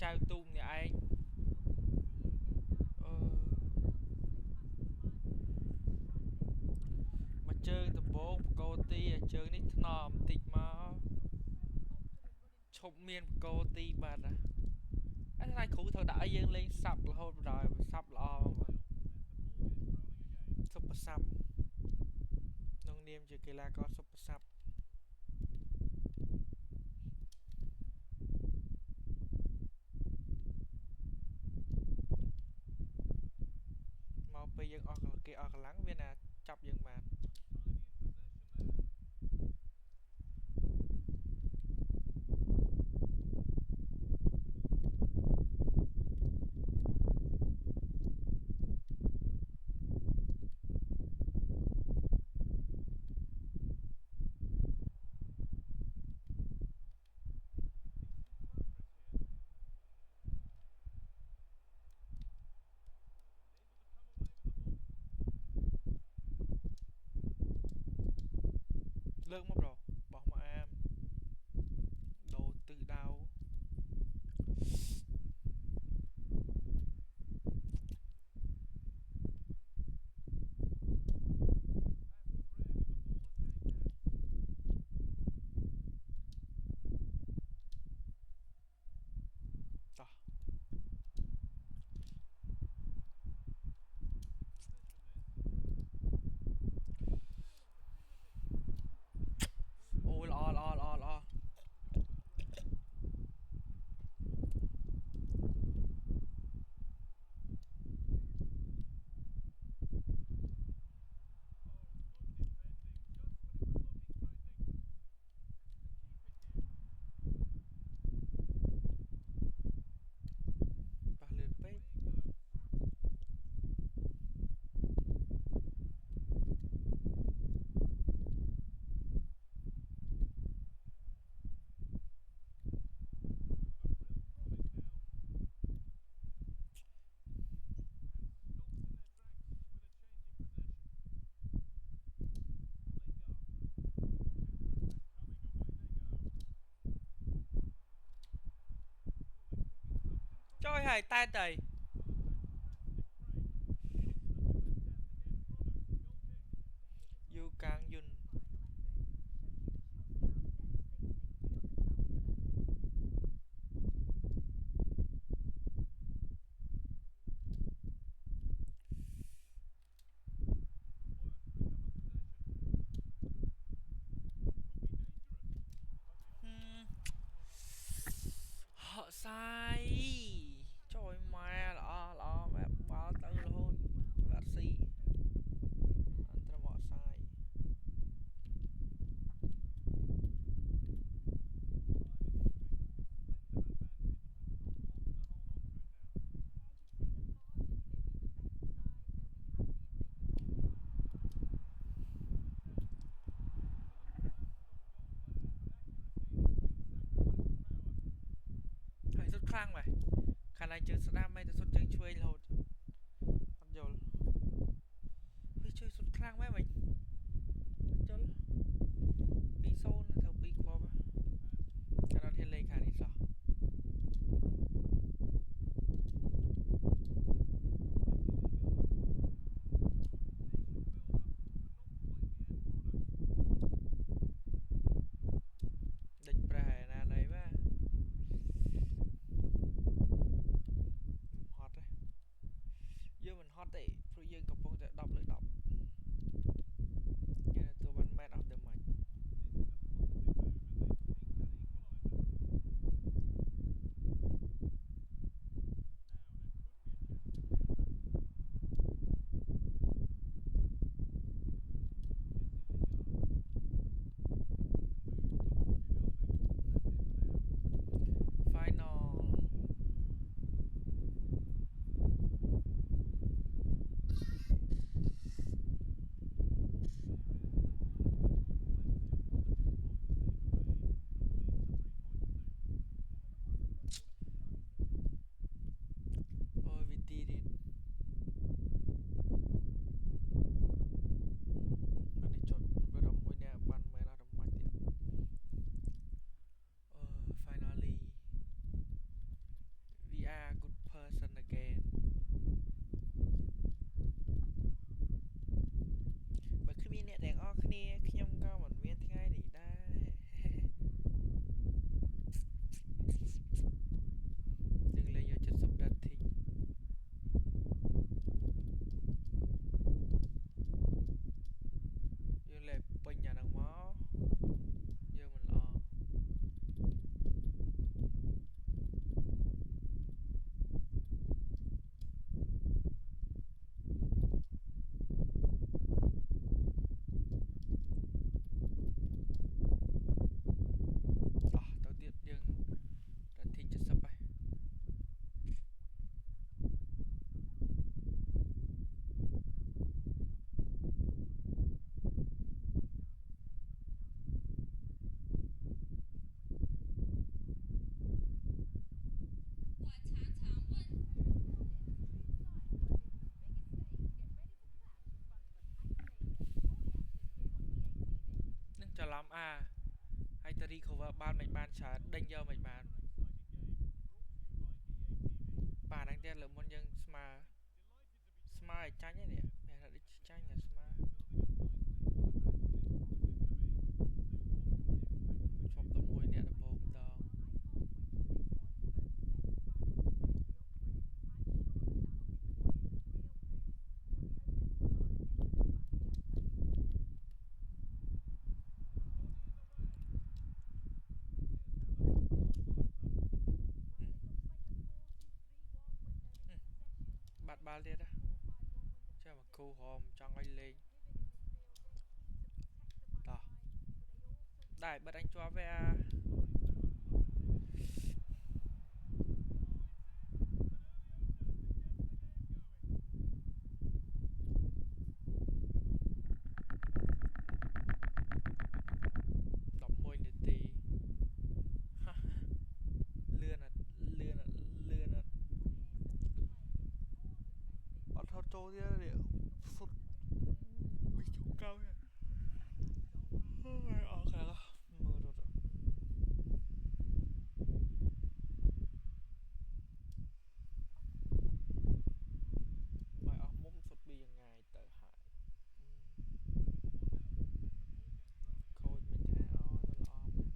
ចៅទូម្នាក់ឯងមកជើងដំបងកោទីជើងនេះថ្នមបន្តិចមក ឈប់មានបកោទីបាទណាអត់ថាគ្រូត្រូវដាក់ឲ្យយើងលេងសាប់រហូតបណ្ដោយសាប់ល្អហ្មងបាទសុបសាប់ក្នុងនាមជាកីឡាករសុបសាប់មកពេលយើងអស់គេអស់កម្លាំងវាណាចាប់យើងបានលើកមកប្រូបោះមកអាមដូរទិសដៅតោះអូល្អល្អល្អល្អប៉ះលឿនពេកចុយហើយតែតៃយូកាងយុនហក់សាយចុយម៉ែល្អល្អបែបបាល់ទៅរហូតបាត់ស៊ីអន្តរហក់សាយហើយសុទ្ធខ្លាំងម៉េះខាងណាជើងស្ដាំម៉េះទៅសុទ្ធជើងឆ្វេងរហូតអត់យល់ហឺជួយសុទ្ធខ្លាំងម៉េះមិញអត់យល់2-0ទៅ2គ្រាប់អត់ហ៊ានលេងខាងនេះសោះដេញប្រែណាណៃបាទហត់ទេយើងមិនហត់ទេព្រោះយើងកំពុងតែ10 លើ 10យើងទទួលបាន Man of the Match Final ឡំហើយទៅ recover បានមិនបានច្រើនដេញយកមិនបានប៉ាហ្នឹងទៀតលើមុនយើងស្មើឲ្យចាញ់ហ្នឹងនេះមានថាដូចចាញ់តែស្មើជាប់11នាក់ដំបូងម្ដងបាត់បាល់ទៀតណាចាំមកគូហមចង់ឲ្យលេងតោះដែរបិទអញជាប់វា11នាទីលឿនអត់អត់ថតចូលទៀតនេះសុទ្ធពីជុំកៅនេះអស់ខ្លាំងមើលរត់មកអស់មុំសុទ្ធពីយ៉ាងងាយទៅហើយខូចមិនថាអើយមិនល្អម៉េះ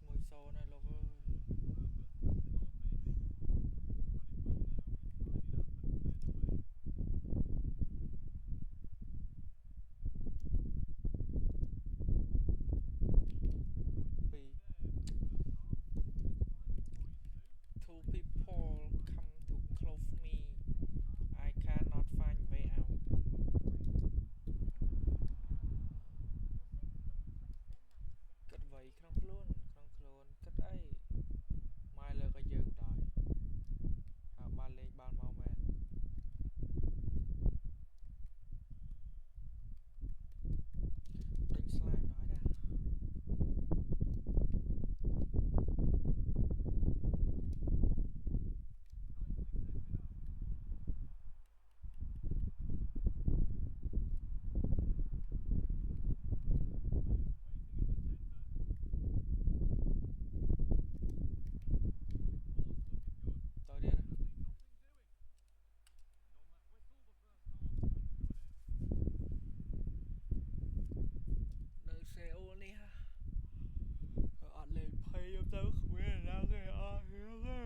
1-0ណាលោកអើយTwo people come to close me I cannot find way out គិតໄວក្នុងខ្លួនគិតអីម៉ែលើកឲ្យយើងបណ្ដោយហើយបានលេងបានមកមែនដេញស្លាយបណ្ដោយណាសេអូនេះអត់លេងភ័យទៅគ្មានណាគេអស់ហៀងទេ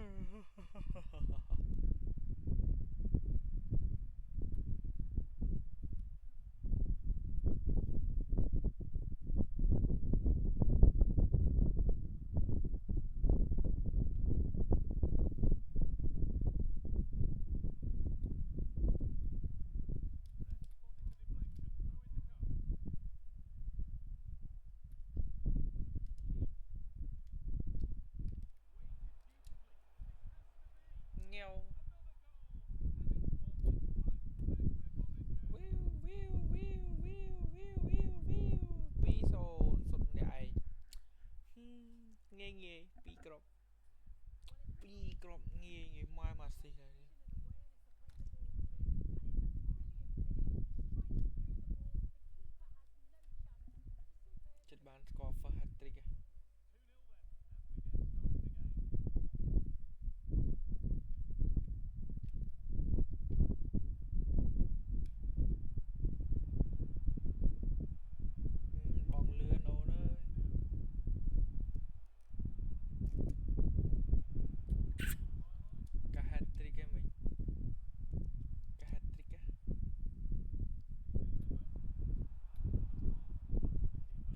ងាវ2-0សុទ្ធម្នាក់ឯងងាយ2គ្រាប់ងាយម៉ែម៉ាស៊ីសហើយ បានស្គាល់ first hat trick ឯងបងលឿនអូនអើយកា hat trick ឯងមិញកា hat trick ឯង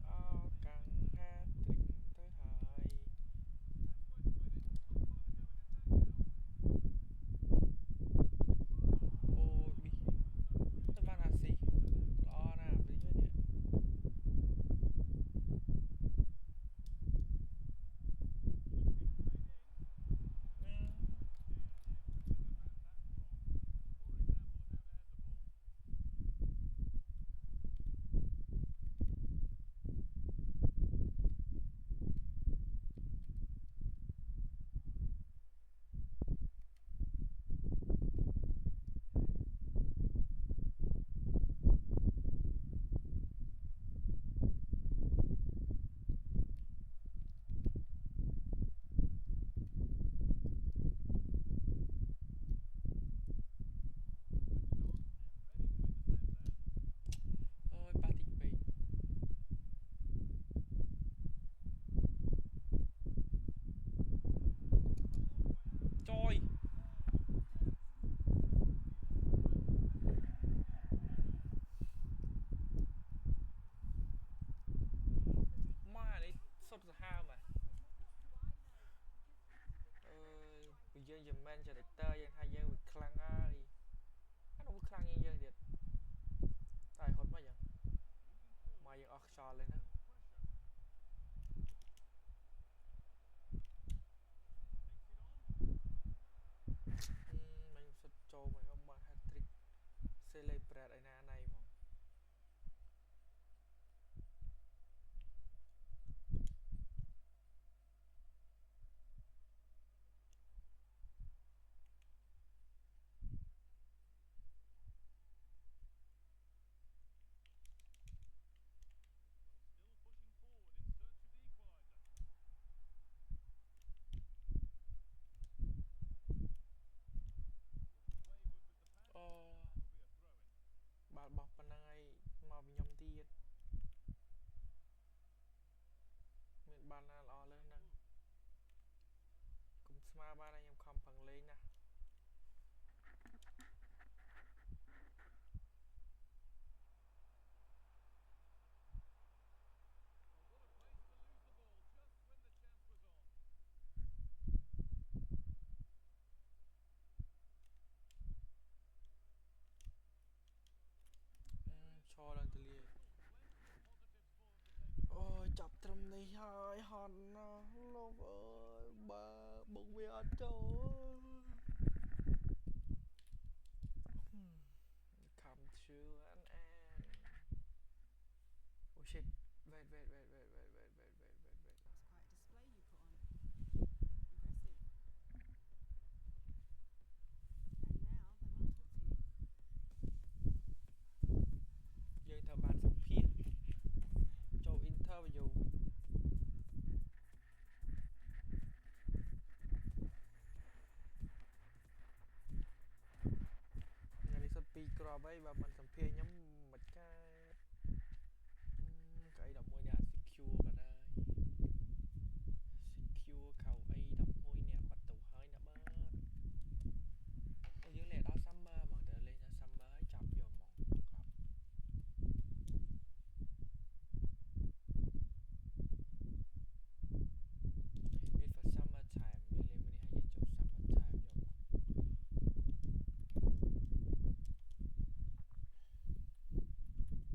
អោកាំង hat trick ទៅហើយអូយប៊ីទៅបានអាស៊ីល្អណាស់វិញនេះអូយប៉ះតិចពេកចយម៉ានេះសុទ្ធសាហាវម៉ាអើយពួកយើងមិនមែនជា director យើងថាយើងវាខ្លាំងហើយអានោះវាខ្លាំងជាងយើងទៀតតែហត់មកយ៉ាងមកយើងអស់ខ្យល់เลยណាមិនសុទ្ធចូលមកបាន hat trick celebrate ឯណាណៃហ្មងអូបាល់បោះប៉ុណ្ណឹងហើយមកពីខ្ញុំទៀតមានបានណាល្អលើសហ្នឹងកុំស្មើបានហើយខ្ញុំខំប្រឹងលេងណាឈរឡើងទលាយអូយចាប់ត្រឹមនេះហើយហត់ណាស់លោកអើយបើបុកវាអត់ចូល come to an end oh shit wait That's quite a display you put on. Impressive. And now they want to talk to you. យើងត្រូវបានសម្ភាសចូល interview ថ្ងៃនេះសុទ្ធ2គ្រាប់ហើយបើមិនសម្ភាសខ្ញុំមិនកើតកៅអី11នាក់ secure បាត់ហើយ secure កៅអី11នាក់បាត់ទៅហើយណាបាទអូយើងលេងដល់ summer ហ្មងតើលេងដល់ summer ហើយចាប់យកហ្មងครับ It's for summer time យើងលេងមួយនេះហើយយើងចូល summer time យកហ្មង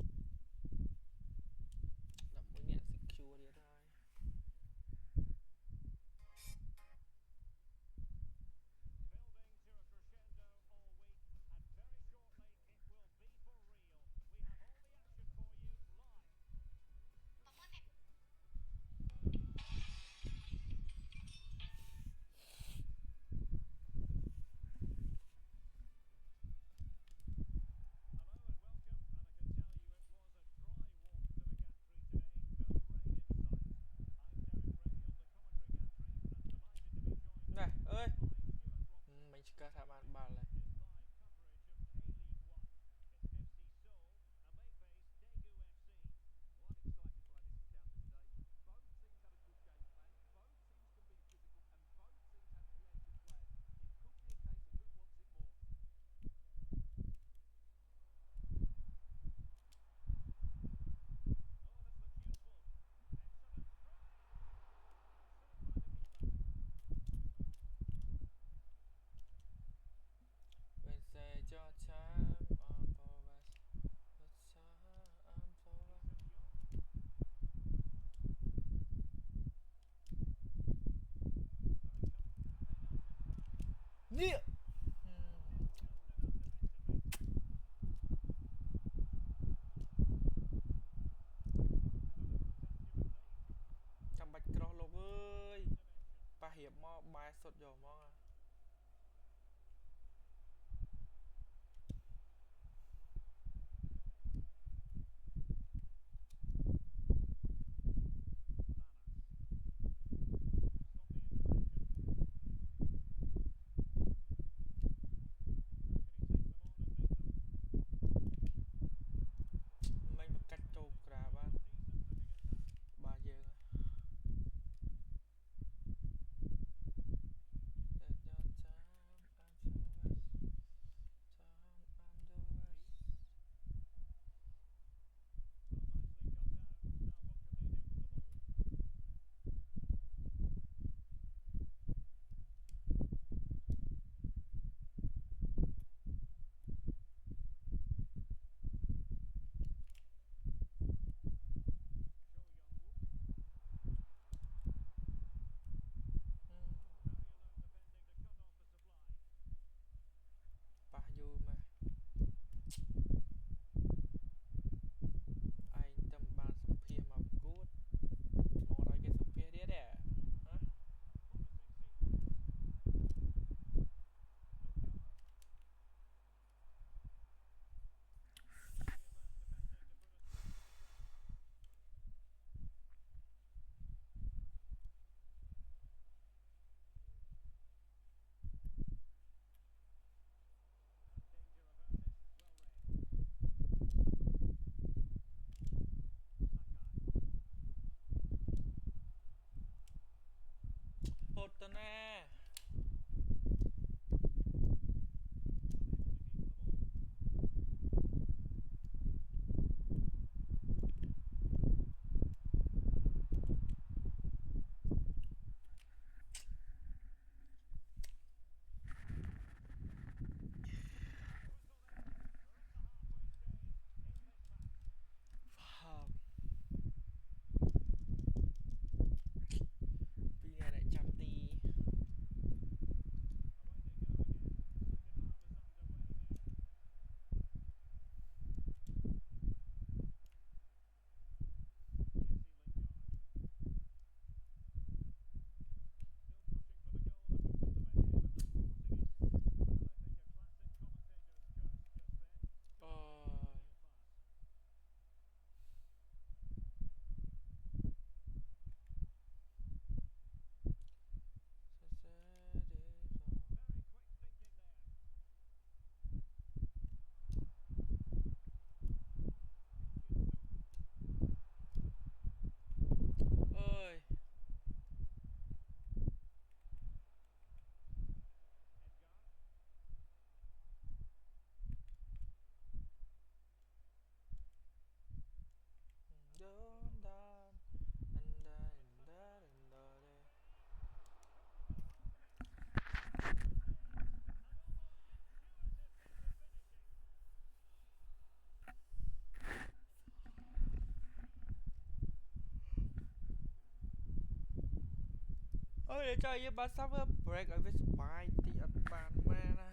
នេះចាំបាច់ក្រោះលោកអើយប៉ះរៀបមកបែសុតយកហ្មងមិញមកកាច់ចូលក្រាបានបាយើង Let your time I'm the worstប៉ះយូរម៉េះឯងទៅបានសម្ភារមកប្រកួតមកឲ្យគេសម្ភារទៀតទេហ៎ហូតទៅណាផោពីរអ្នកចាំទីអឺសរសើរទេអើយ Dun, dun, and dun, and dun. អើយចុះយើងបាន summer break ឲ្យវាសុបាយតិចអត់បានមកណា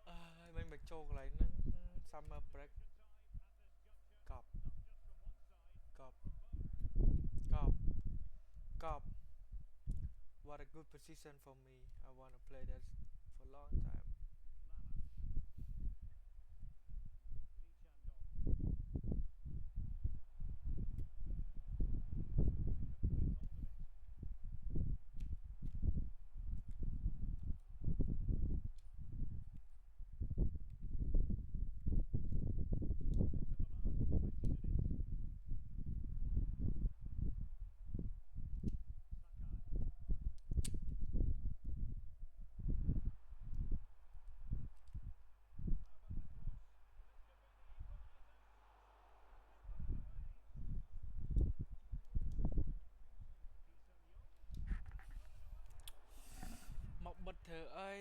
អើយមិនមកចូលកន្លែងហ្នឹង summer break កប់កប់កប់កប់ What a good position for me I wanna play that for long time ធ្វើអី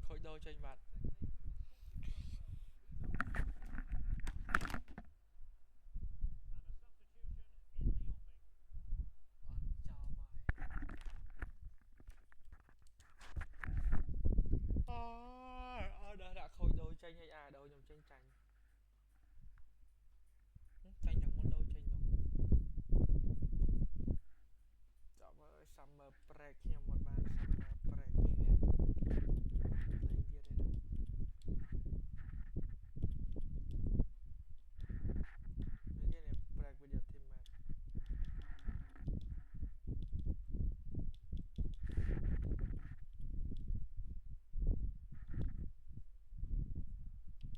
ខូចដូរចេញបាត់អត់ចោលមកអូដល់ដាក់ខូចដូរចេញឲ្យអាដូរខ្ញុំចេញចាញ់ចាញ់ទាំងមុនដូរចេញនោះចាំមើល Summer Break ខ្ញុំអត់បាន Summer Break ទេលេងទៀតទេណានេះគេ Break Video Team Match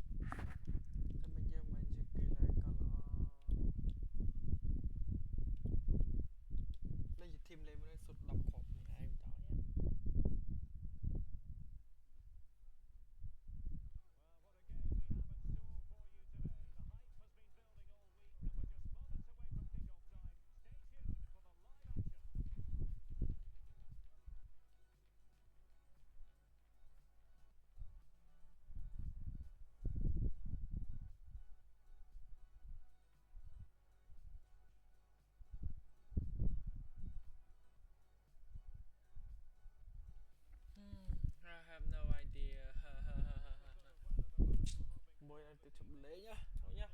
តែមិនយើងមិនជាកីឡាក៏ល្អលេងជា team លេងមួយសុទ្ធ10គ្រាប់នេះឯងតោះយ៉ា I have no idea មួយនៅទឹកជុំលេងណាអូយ៉ា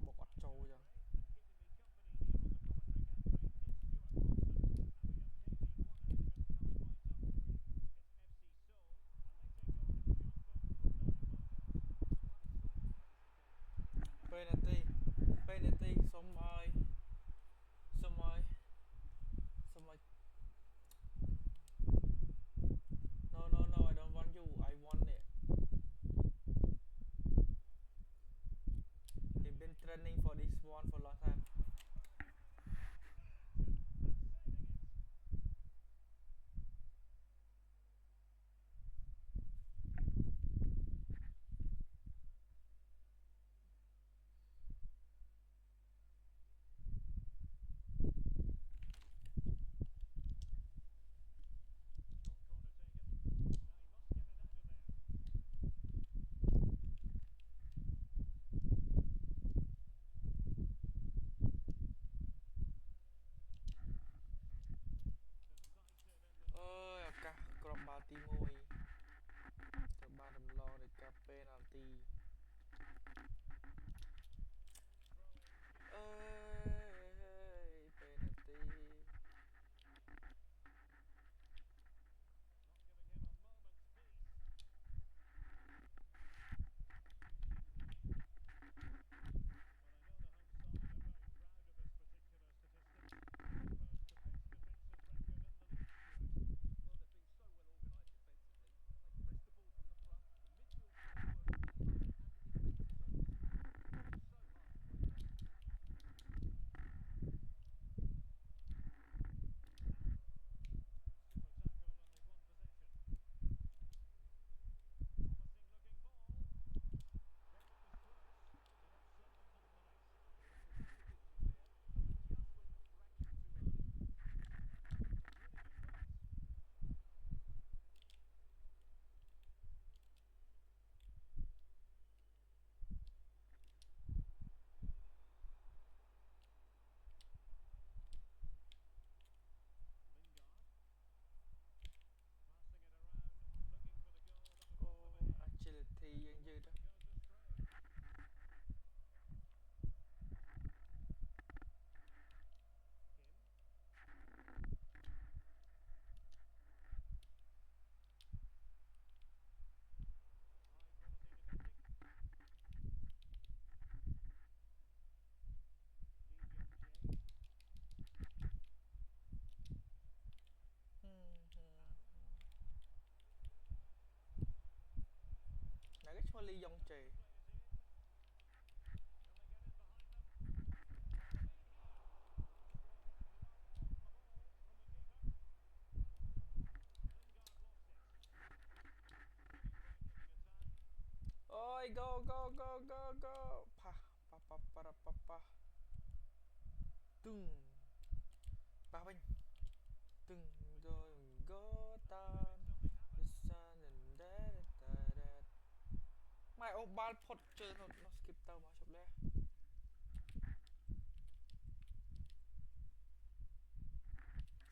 បុកអត់ចូលចឹងពេលនាទីសុំឲ្យសុំឲ្យ no I don't want you I want it they've been training for this one for a long time អើយឱកាសគ្រាប់បាល់ទី1ត្រូវបានរំលងដោយការពេណាល់ទីអើយពេណាល់ទីអូ agility យើងយឺតណាគេឈ្មោះលីយ៉ុងជេ go go go go go ផាប៉ាប៉ាប៉ាប៉ាប៉ាទឹងប៉ះវិញទឹង go go តាន listen and that ម៉ែអូបាល់ផុតជើងនោះ skip ទៅមកជប់លេ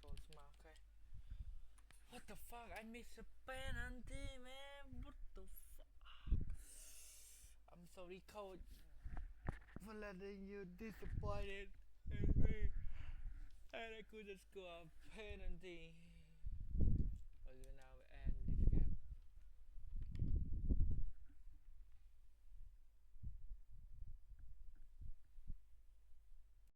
ចូលស្មាអូខេ What the fuck I miss a penalty man what the fuck I'm sorry coach for letting you disappointed in me and I couldn't score a penalty. Okay, now